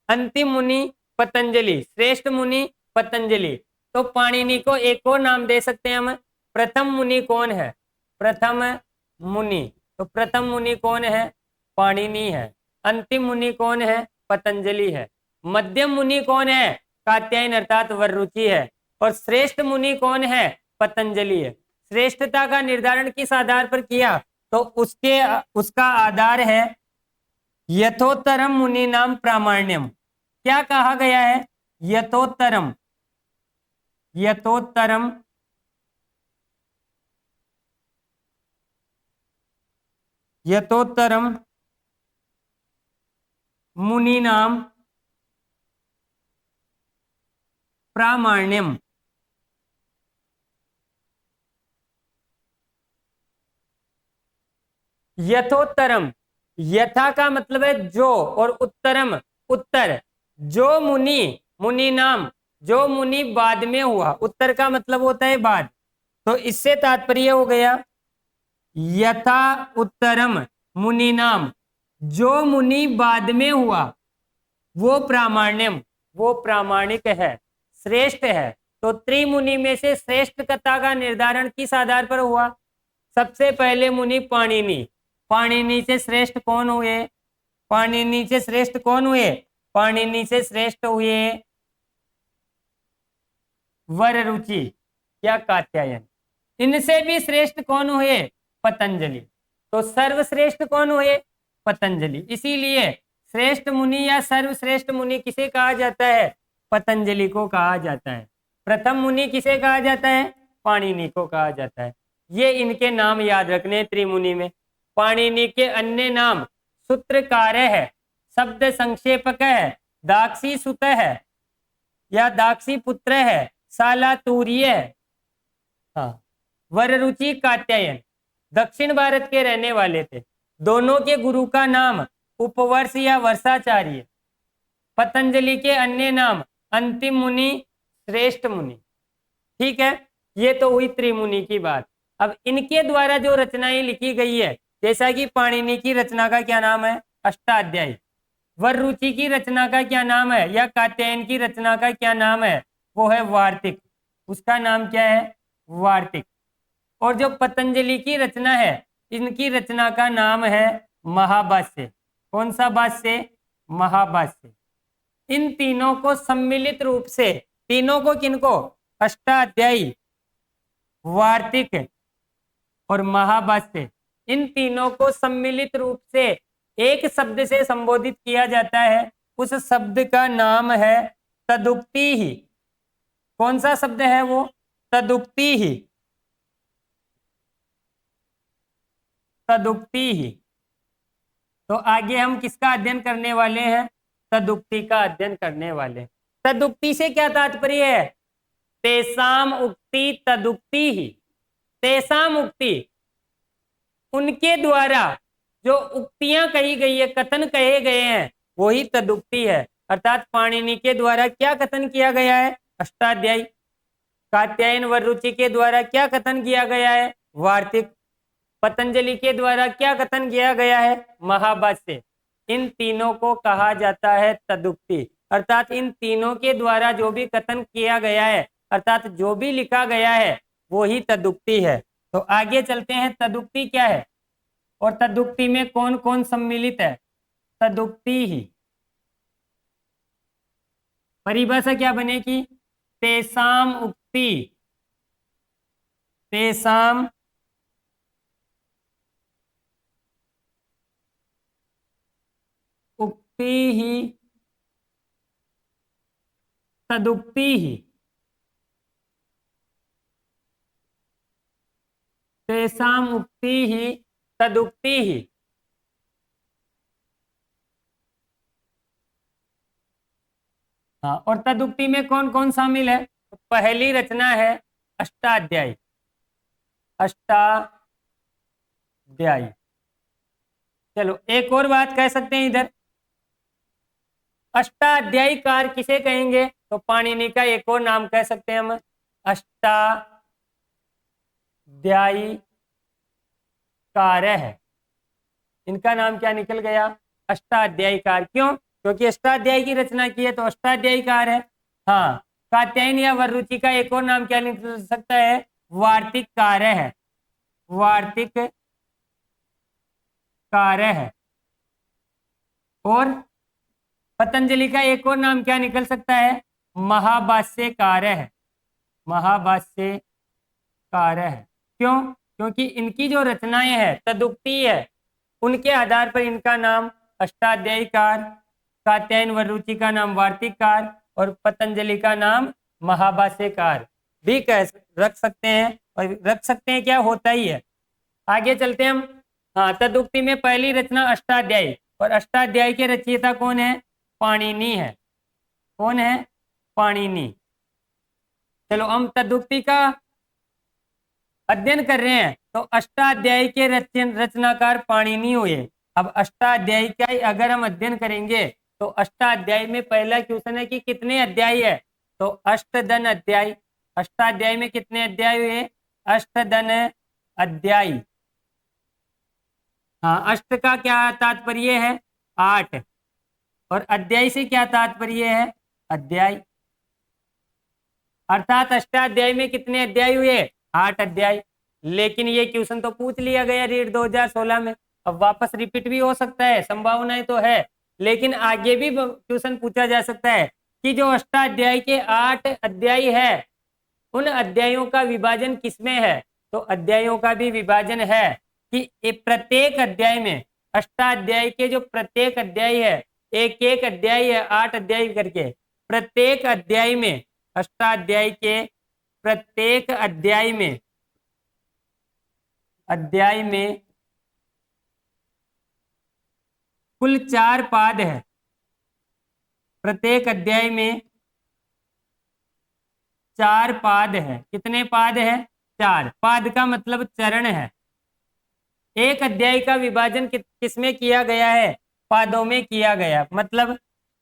अंतिम मुनि पतंजलि, श्रेष्ठ मुनि पतंजलि। तो पाणिनि को एक और नाम दे सकते हैं हम। प्रथम मुनि कौन है? प्रथम मुनि। तो प्रथम मुनि कौन है? पाणिनि है। अंतिम मुनि कौन है? पतंजलि है। मध्यम मुनि कौन है? कात्यायन अर्थात वररुचि है। और श्रेष्ठ मुनि कौन है? पतंजलि है। श्रेष्ठता का निर्धारण किस आधार पर किया? तो उसका आधार है यथोत्तरम मुनि नाम प्रामाण्यम। क्या कहा गया है? यथोत्तरम, यथोत्तरम यथोत्तरम मुनि नाम प्रामाण्यम। यथोत्तरम, यथा का मतलब है जो, और उत्तरम उत्तर। जो मुनि, मुनि नाम, जो मुनि बाद में हुआ, उत्तर का मतलब होता है बाद। तो इससे तात्पर्य हो गया यथा उत्तरम मुनि नाम, जो मुनि बाद में हुआ वो प्रामाण्यम, वो प्रामाणिक है, श्रेष्ठ है। तो त्रिमुनि में से श्रेष्ठता का निर्धारण किस आधार पर हुआ? सबसे पहले मुनि पाणिनि। पाणिनि से श्रेष्ठ कौन हुए? पाणिनि से श्रेष्ठ कौन हुए? पाणिनि से श्रेष्ठ हुए वररुचि या कात्यायन। इनसे भी श्रेष्ठ कौन हुए? पतंजलि। तो सर्वश्रेष्ठ कौन हुए? पतंजलि। इसीलिए श्रेष्ठ मुनि या सर्वश्रेष्ठ मुनि किसे कहा जाता है? पतंजलि को कहा जाता है। प्रथम मुनि किसे कहा जाता है? पाणिनि को कहा जाता है। ये इनके नाम याद रखने त्रिमुनि में। पाणिनि के अन्य नाम सूत्रकार है, शब्द संक्षेपक है, दाक्षी सुत है या दाक्षी पुत्र है, सालातूर्य है। हाँ, वररुचि कात्यायन दक्षिण भारत के रहने वाले थे। दोनों के गुरु का नाम उपवर्ष या वर्षाचार्य। पतंजलि के अन्य नाम अंतिम मुनि, श्रेष्ठ मुनि। ठीक है, ये तो हुई त्रिमुनि की बात। अब इनके द्वारा जो रचनाएं लिखी गई है, जैसा कि पाणिनि की रचना का क्या नाम है? अष्टाध्यायी। वररुचि की रचना का क्या नाम है, या कात्यायन की रचना का क्या नाम है? वो है वार्तिक। उसका नाम क्या है? वार्तिक। और जो पतंजलि की रचना है, इनकी रचना का नाम है महाभाष्य। कौन सा भाष्य? महाभाष्य। इन तीनों को सम्मिलित रूप से, तीनों को किनको? अष्टाध्यायी, वार्तिक और महाभाष्य, इन तीनों को सम्मिलित रूप से एक शब्द से संबोधित किया जाता है। उस शब्द का नाम है तदुक्ति ही। कौन सा शब्द है वो? तदुक्ति ही, तदुक्ति ही। तो आगे हम किसका अध्ययन करने वाले हैं? तदुक्ति का अध्ययन करने वाले। तदुक्ति से क्या तात्पर्य है? तेसाम उक्ति तदुक्ति ही। तेसाम उक्ति, उनके द्वारा जो उक्तियां कही गई है, कथन कहे गए हैं, वही तदुक्ति है। अर्थात पाणिनि के द्वारा क्या कथन किया गया है? अष्टाध्यायी। कात्यायन वररुचि के द्वारा क्या कथन किया गया है? वार्तिक। पतंजलि के द्वारा क्या कथन किया गया है? महाभाष्य। इन तीनों को कहा जाता है तदुक्ति। अर्थात इन तीनों के द्वारा जो भी कथन किया गया है, अर्थात जो भी लिखा गया है, वो ही तदुक्ति है। तो आगे चलते हैं, तदुक्ति क्या है और तदुक्ति में कौन कौन सम्मिलित है? तदुक्ति ही। परिभाषा क्या बनेगी? तेसाम उक्ति, तेसाम उक्ति ही तदुक्ति ही। तेसाम उक्ति ही तदुक्ति ही। हाँ, और तदुक्ति में कौन कौन शामिल है? पहली रचना है अष्टाध्यायी। अष्टाध्यायी। चलो एक और बात कह सकते हैं इधर, अष्टाध्यायी कार किसे कहेंगे? तो पाणिनि का एक और नाम कह सकते हैं हम, अष्टाध्यायी कार है। इनका नाम क्या निकल गया? अष्टाध्यायी कार। क्यों? क्योंकि अष्टाध्यायी की रचना की है, तो अष्टाध्यायी कार है। हाँ, कात्यायन या वररुचि का एक और नाम क्या निकल सकता है? वार्तिक कार्य है। वार्तिक कार्य है। और पतंजलि का एक और नाम क्या निकल सकता है? महाभाष्य कार्य है। महाभाष्य कार्य है। क्यों? क्योंकि इनकी जो रचनाएं हैं तदुक्ति है, उनके आधार पर इनका नाम अष्टाध्यायीकार, कात्यायन वरुचि का नाम वार्तिककार और पतंजलि का नाम महाभाष्यकार भी कह रख सकते हैं, और रख सकते हैं क्या, होता ही है। आगे चलते हैं हम। हाँ, तदुक्ति में पहली रचना अष्टाध्यायी, और अष्टाध्यायी के रचयिता कौन है? पाणिनि है। कौन है? पाणिनि। चलो हम तदुक्ति का अध्ययन कर रहे हैं, तो अष्टाध्यायी के रचनाकार पाणिनि हुए। अब अष्टाध्यायी का अगर हम अध्ययन करेंगे तो अष्टाध्यायी में पहला क्वेश्चन है कि कितने अध्याय है, तो अष्टधन अध्याय। अष्टाध्यायी में कितने अध्याय हुए? अष्टधन अध्याय। हाँ, अष्ट का क्या तात्पर्य है? 8, और अध्याय से क्या तात्पर्य है? अध्याय। अर्थात अष्टाध्यायी में कितने अध्याय हुए? 8 अध्याय। लेकिन ये क्वेश्चन तो पूछ लिया गया रीड 2016 में, अब वापस रिपीट भी हो सकता है, संभावनाएं तो है। लेकिन आगे भी क्वेश्चन पूछा जा सकता है कि जो अष्टाध्यायी के 8 अध्याय है, उन अध्यायों का विभाजन किसमें है? तो अध्यायों का भी विभाजन है कि प्रत्येक अध्याय में, अष्टाध्यायी के जो प्रत्येक अध्याय है, एक एक अध्याय है 8 अध्याय करके, प्रत्येक अध्याय में, अष्टाध्यायी के प्रत्येक अध्याय में कुल 4 पाद है। प्रत्येक अध्याय में 4 पाद है। कितने पाद है? 4। पाद का मतलब चरण है। एक अध्याय का विभाजन किसमें किया गया है? पादों में किया गया। मतलब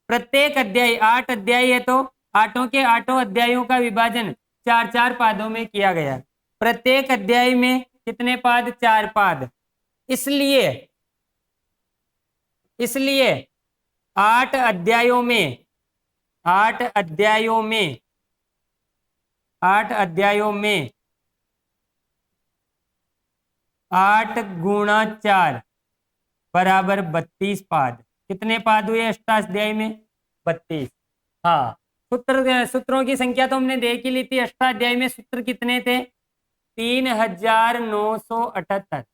प्रत्येक अध्याय, 8 अध्याय है तो 8 के 8 अध्यायों का विभाजन 4-4 पादों में किया गया। प्रत्येक अध्याय में कितने पाद? 4 पाद। इसलिए 8 अध्यायों में 8 अध्यायों में 8 अध्यायों में 8 गुणा 4 बराबर 32 पाद। कितने पाद हुए अष्टाध्यायी में? 32। हाँ, सूत्रों की संख्या तो हमने देख ही ली थी। अष्टाध्यायी में सूत्र कितने थे? 3978।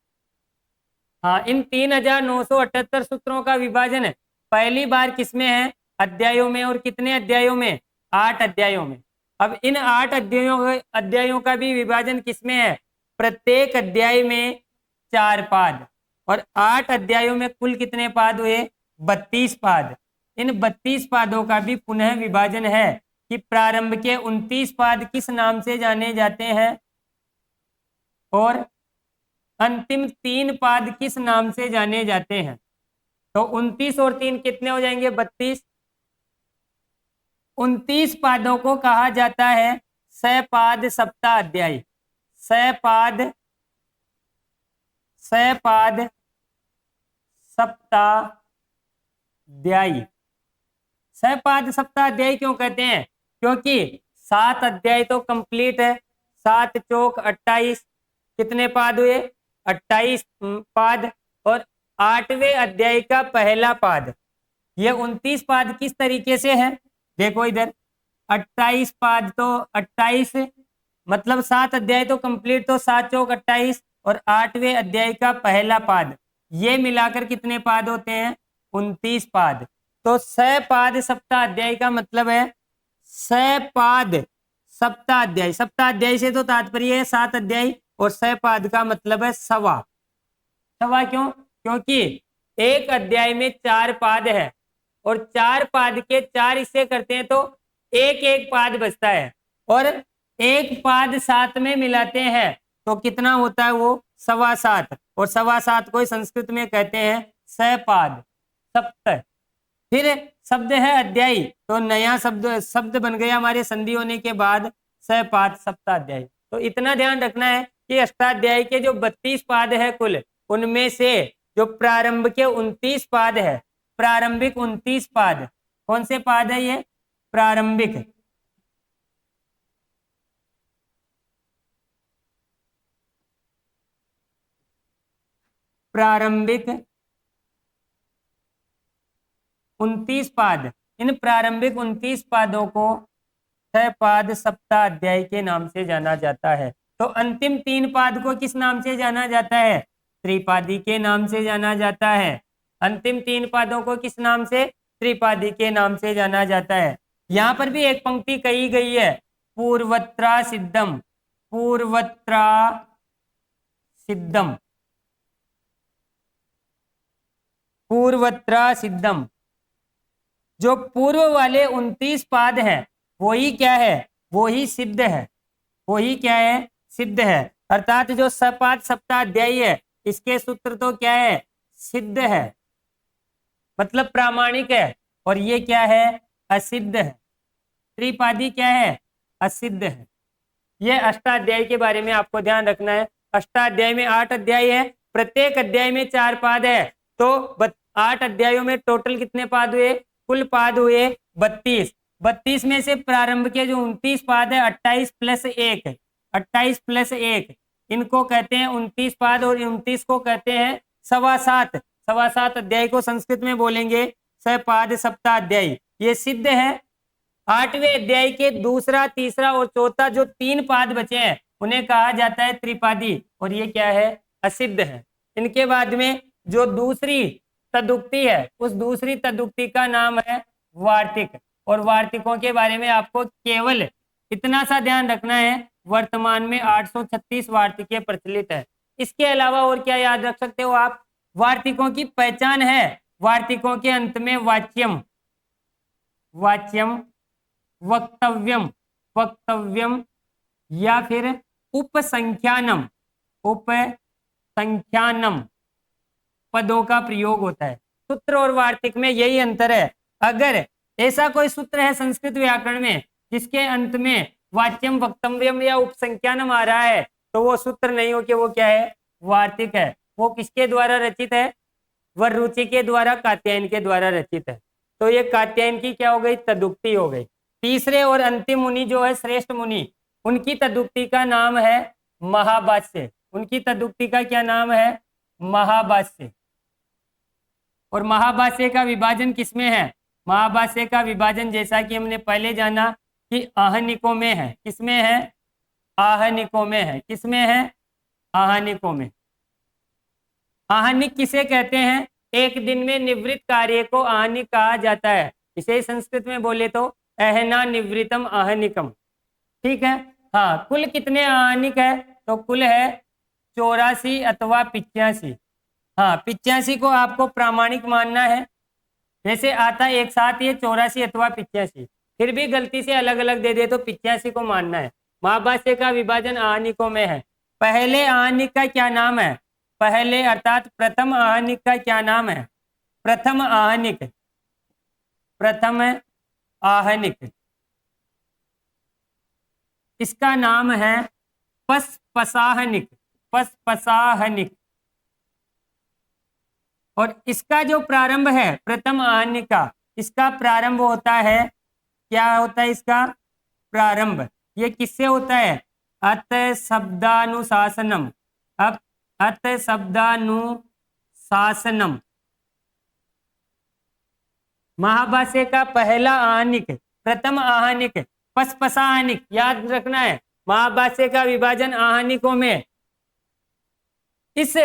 हाँ, इन 3978 सूत्रों का विभाजन पहली बार किसमें है? अध्यायों में। और कितने अध्यायों में? 8 अध्यायों में। अब इन 8 अध्यायों का भी विभाजन किसमें है? प्रत्येक अध्याय में 4 पाद। और 8 अध्यायों में कुल कितने पाद हुए? 32 पाद। इन 32 पादों का भी पुनः विभाजन है कि प्रारंभ के 29 पाद किस नाम से जाने जाते हैं और अंतिम 3 पाद किस नाम से जाने जाते हैं। तो 29 और 3 कितने हो जाएंगे? 32। 29 पादों को कहा जाता है सपाद सप्ताध्यायी। सपाद सप्ताध्यायी। सपाद सप्ताध्यायी क्यों कहते हैं? क्योंकि 7 अध्याय तो कंप्लीट है। 7 चौक 28। कितने पाद हुए? 28 पाद। और 8वें अध्याय का पहला पाद। ये 29 पाद किस तरीके से है? देखो इधर, 28 पाद तो 28, मतलब 7 अध्याय तो कंप्लीट, तो 7 चौक 28 और 8वें अध्याय का पहला पाद, ये मिलाकर कितने पाद होते हैं? 29 पाद। तो सपाद सप्ताध्यायी का मतलब है सपाद सप्ताध्यायी। सप्ताध्यायी से तो तात्पर्य है 7 अध्याय, और सपाद का मतलब है सवा। सवा क्यों? क्योंकि एक अध्याय में 4 पाद है, और 4 पाद के 4 हिस्से करते हैं तो एक एक पाद बचता है, और एक पाद 7 में मिलाते हैं तो कितना होता है? वो 7.25। और 7.25 को संस्कृत में कहते हैं सपाद सप्त। फिर शब्द है अध्यायी, तो नया शब्द बन गया हमारे संधि होने के बाद, सपाद सप्ताध्यायी। तो इतना ध्यान रखना है कि अष्टाध्यायी के जो 32 पाद है कुल, उनमें से जो प्रारंभ के 29 पाद है, प्रारंभिक 29 पाद, कौन से पाद है ये? प्रारंभिक। प्रारंभिक 29 पाद। इन प्रारंभिक 29 पादों को सपाद सप्ताध्यायी के नाम से जाना जाता है। तो अंतिम 3 पाद को किस नाम से जाना जाता है? त्रिपादी के नाम से जाना जाता है। अंतिम 3 पादों को किस नाम से? त्रिपादी के नाम से जाना जाता है। यहाँ पर भी एक पंक्ति कही गई है, पूर्वत्रा सिद्धम, पूर्वत्रा सिद्धम, पूर्वत्रा सिद्धम। जो पूर्व वाले 29 पाद हैं वही क्या है? वही सिद्ध है। वही क्या है? सिद्ध है। अर्थात जो सपाद सप्ताध्यायी है इसके सूत्र तो क्या है? सिद्ध है, मतलब प्रामाणिक है। और ये क्या है? असिद्ध है। त्रिपादी क्या है? असिद्ध है। ये अष्टाध्यायी के बारे में आपको ध्यान रखना है। अष्टाध्यायी में 8 अध्याय है, प्रत्येक अध्याय में 4 पाद है। तो 8 अध्यायों में टोटल कितने पाद हुए? कुल पाद हुए 32। 32 में से प्रारंभ के जो 29 पाद है 28 प्लस 1, 28 प्लस 1 इनको कहते हैं 29 पाद, और 29 को कहते हैं 7.25। 7.25 अध्याय को संस्कृत में बोलेंगे सपाद सप्ताध्यायी। ये सिद्ध है। 8वें अध्याय के दूसरा, तीसरा और चौथा जो 3 पाद बचे हैं उन्हें कहा जाता है त्रिपादी, और ये क्या है? असिद्ध है। इनके बाद में जो दूसरी तदुक्ति है उस दूसरी तदुक्ति का नाम है वार्तिक, और वार्तिकों के बारे में आपको केवल इतना सा ध्यान रखना है, वर्तमान में 836 वार्तिकें प्रचलित है। इसके अलावा और क्या याद रख सकते हो आप? वार्तिकों की पहचान है, वार्तिकों के अंत में वाच्यम, वाच्यम, वक्तव्यम, वक्तव्यम, या फिर उपसंख्यानम, उपसंख्यानम पदों का प्रयोग होता है। सूत्र और वार्तिक में यही अंतर है। अगर ऐसा कोई सूत्र है संस्कृत व्याकरण में जिसके अंत में वाच्यम, वक्तव्यम या उपसंख्यानम आ रहा है तो वो सूत्र नहीं हो कि वो क्या है? वार्तिक है। वो किसके द्वारा रचित है? वररुचि के द्वारा, कात्यायन के द्वारा रचित है। तो ये कात्यायन की क्या हो गई? तदुक्ति हो गई। तीसरे और अंतिम मुनि जो है श्रेष्ठ मुनि, उनकी तदुक्ति का नाम है महाभाष्य। उनकी तदुक्ति का क्या नाम है? महाभाष्य। और महाभाष्य का विभाजन किसमें है? महाभाष्य का विभाजन जैसा कि हमने पहले जाना कि आहनिकों में है। किसमें है? आहनिकों में है। किसमें है? आहनिकों में। आहनिक किसे कहते हैं? एक दिन में निवृत्त कार्य को आहनिक कहा जाता है। इसे संस्कृत में बोले तो अहना निवृतम आहनिकम। ठीक है। हाँ, कुल कितने आहनिक है? तो कुल है 84 अथवा 85। हाँ, 85 को आपको प्रामाणिक मानना है। वैसे आता एक साथ ये 84 अथवा 85, फिर भी गलती से अलग अलग दे दे तो 85 को मानना है। महाभाष्य का विभाजन आहनिकों में है। पहले आहनिक का क्या नाम है? पहले अर्थात प्रथम आहनिक का क्या नाम है? प्रथम आहनिक, प्रथम आहनिक, इसका नाम है पसपसाहनिक, पसपसाहनिक। और इसका जो प्रारंभ है प्रथम आहनिक का, इसका प्रारंभ होता है, क्या होता है इसका प्रारंभ? ये किससे होता है? अत शब्दानुशासनम, अत शब्दानुशासनम। महाभाष्य का पहला आहनिक, प्रथम आहनिक पसपसाहनिक, याद रखना है। महाभाष्य का विभाजन आहनिकों में, इस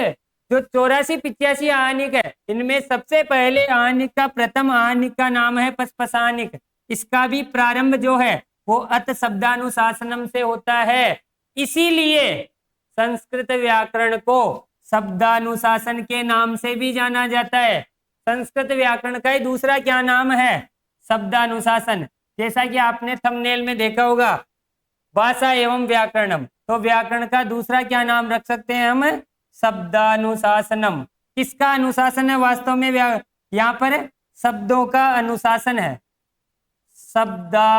जो 84-85 आहनिक है इनमें सबसे पहले आहनिक का, प्रथम आहनिक का नाम है पसपसाहनिक। इसका भी प्रारंभ जो है वो अत शब्दानुशासनम से होता है। इसीलिए संस्कृत व्याकरण को शब्दानुशासन के नाम से भी जाना जाता है। संस्कृत व्याकरण का ही दूसरा क्या नाम है? शब्दानुशासन। जैसा कि आपने थंबनेल में देखा होगा भाषा एवं व्याकरणम, तो व्याकरण का दूसरा क्या नाम रख सकते हैं हम? शब्दानुशासनम। किसका अनुशासन है वास्तव में? यहाँ पर शब्दों का अनुशासन है। शब्दानुशासनम,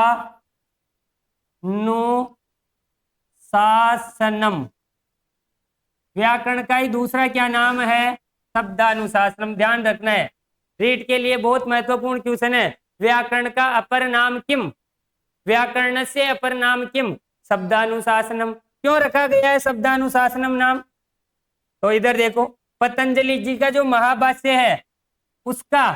व्याकरण का ही दूसरा क्या नाम है? शब्दानुशासनम। ध्यान रखना है, रीट के लिए बहुत महत्वपूर्ण क्वेश्चन है। व्याकरण का अपर नाम किम? व्याकरण से अपर नाम किम? शब्दानुशासनम। क्यों रखा गया है शब्दानुशासनम नाम? तो इधर देखो, पतंजलि जी का जो महाभाष्य है उसका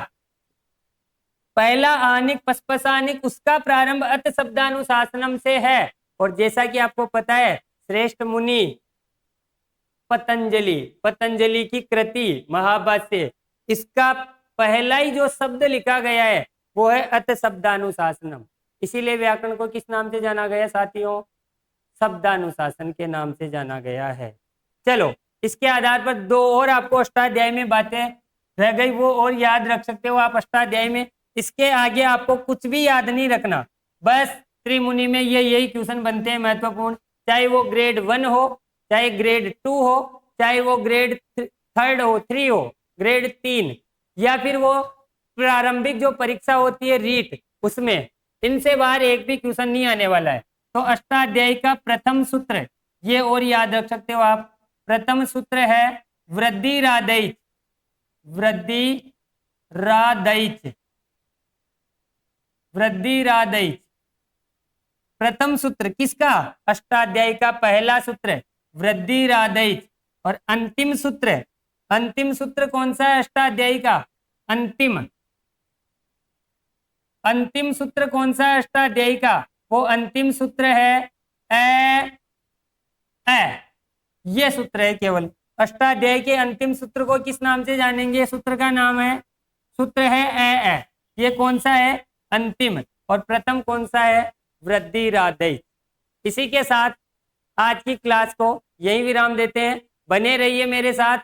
पहला आहनिक पसपसाहनिक, उसका प्रारंभ अत शब्दानुशासनम से है। और जैसा कि आपको पता है श्रेष्ठ मुनि पतंजलि, पतंजलि की कृति महाभाष्य, इसका पहला ही जो शब्द लिखा गया है वो है अत शब्दानुशासनम। इसीलिए व्याकरण को किस नाम से जाना गया साथियों? शब्दानुशासन के नाम से जाना गया है। चलो, इसके आधार पर दो और आपको अष्टाध्याय में बातें रह गई, वो और याद रख सकते हो आप अष्टाध्याय में। इसके आगे आपको कुछ भी याद नहीं रखना, बस त्रिमुनि में यही क्वेश्चन बनते हैं महत्वपूर्ण, चाहे वो ग्रेड 1 हो, चाहे ग्रेड 2 हो, चाहे वो ग्रेड 3 हो, 3 हो, ग्रेड 3, या फिर वो प्रारंभिक जो परीक्षा होती है रीट, उसमें इनसे बाहर एक भी क्वेश्चन नहीं आने वाला है। तो अष्टाध्यायी का प्रथम सूत्र ये और याद रख सकते हो आप। प्रथम सूत्र है वृद्धि रादैच, वृद्धि रादैच, वृद्धि रादैच। प्रथम सूत्र किसका? अष्टाध्यायी का पहला सूत्र वृद्धि रादैच। और अंतिम सूत्र, अंतिम सूत्र कौन सा है अष्टाध्यायी का? अंतिम, अंतिम सूत्र कौन सा है अष्टाध्यायी का? वो अंतिम सूत्र है ए, ये सूत्र है केवल। अष्टाध्यायी के अंतिम सूत्र को किस नाम से जानेंगे? सूत्र का नाम है, सूत्र है ए। ये कौन सा है? अंतिम। और प्रथम कौन सा है? वृद्धि रादैच। इसी के साथ आज की क्लास को यही विराम देते हैं। बने रहिए मेरे साथ।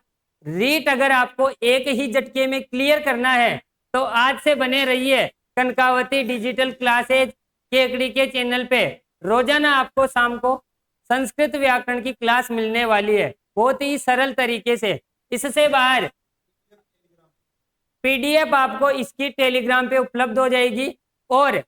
रीट अगर आपको एक ही झटके में क्लियर करना है तो आज से बने रहिए कनकावती डिजिटल क्लासेज केकड़ी के चैनल पे। रोजाना आपको शाम को संस्कृत व्याकरण की क्लास मिलने वाली है, बहुत ही सरल तरीके से। इससे बाहर पीडीएफ आपको इसकी टेलीग्राम पे उपलब्ध हो जाएगी। और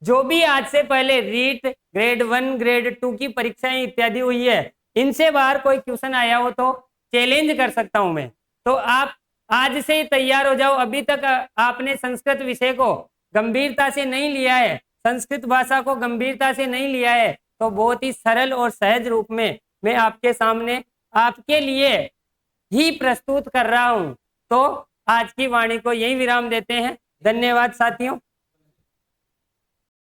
जो भी आज से पहले रीट ग्रेड 1 ग्रेड 2 की परीक्षाएं इत्यादि हुई है, इनसे बाहर कोई क्वेश्चन आया हो तो चैलेंज कर सकता हूं मैं। तो आप आज से ही तैयार हो जाओ। अभी तक आपने संस्कृत विषय को गंभीरता से नहीं लिया है, संस्कृत भाषा को गंभीरता से नहीं लिया है, तो बहुत ही सरल और सहज रूप में मैं आपके सामने आपके लिए ही प्रस्तुत कर रहा हूं। तो आज की वाणी को यही विराम देते हैं। धन्यवाद साथियों।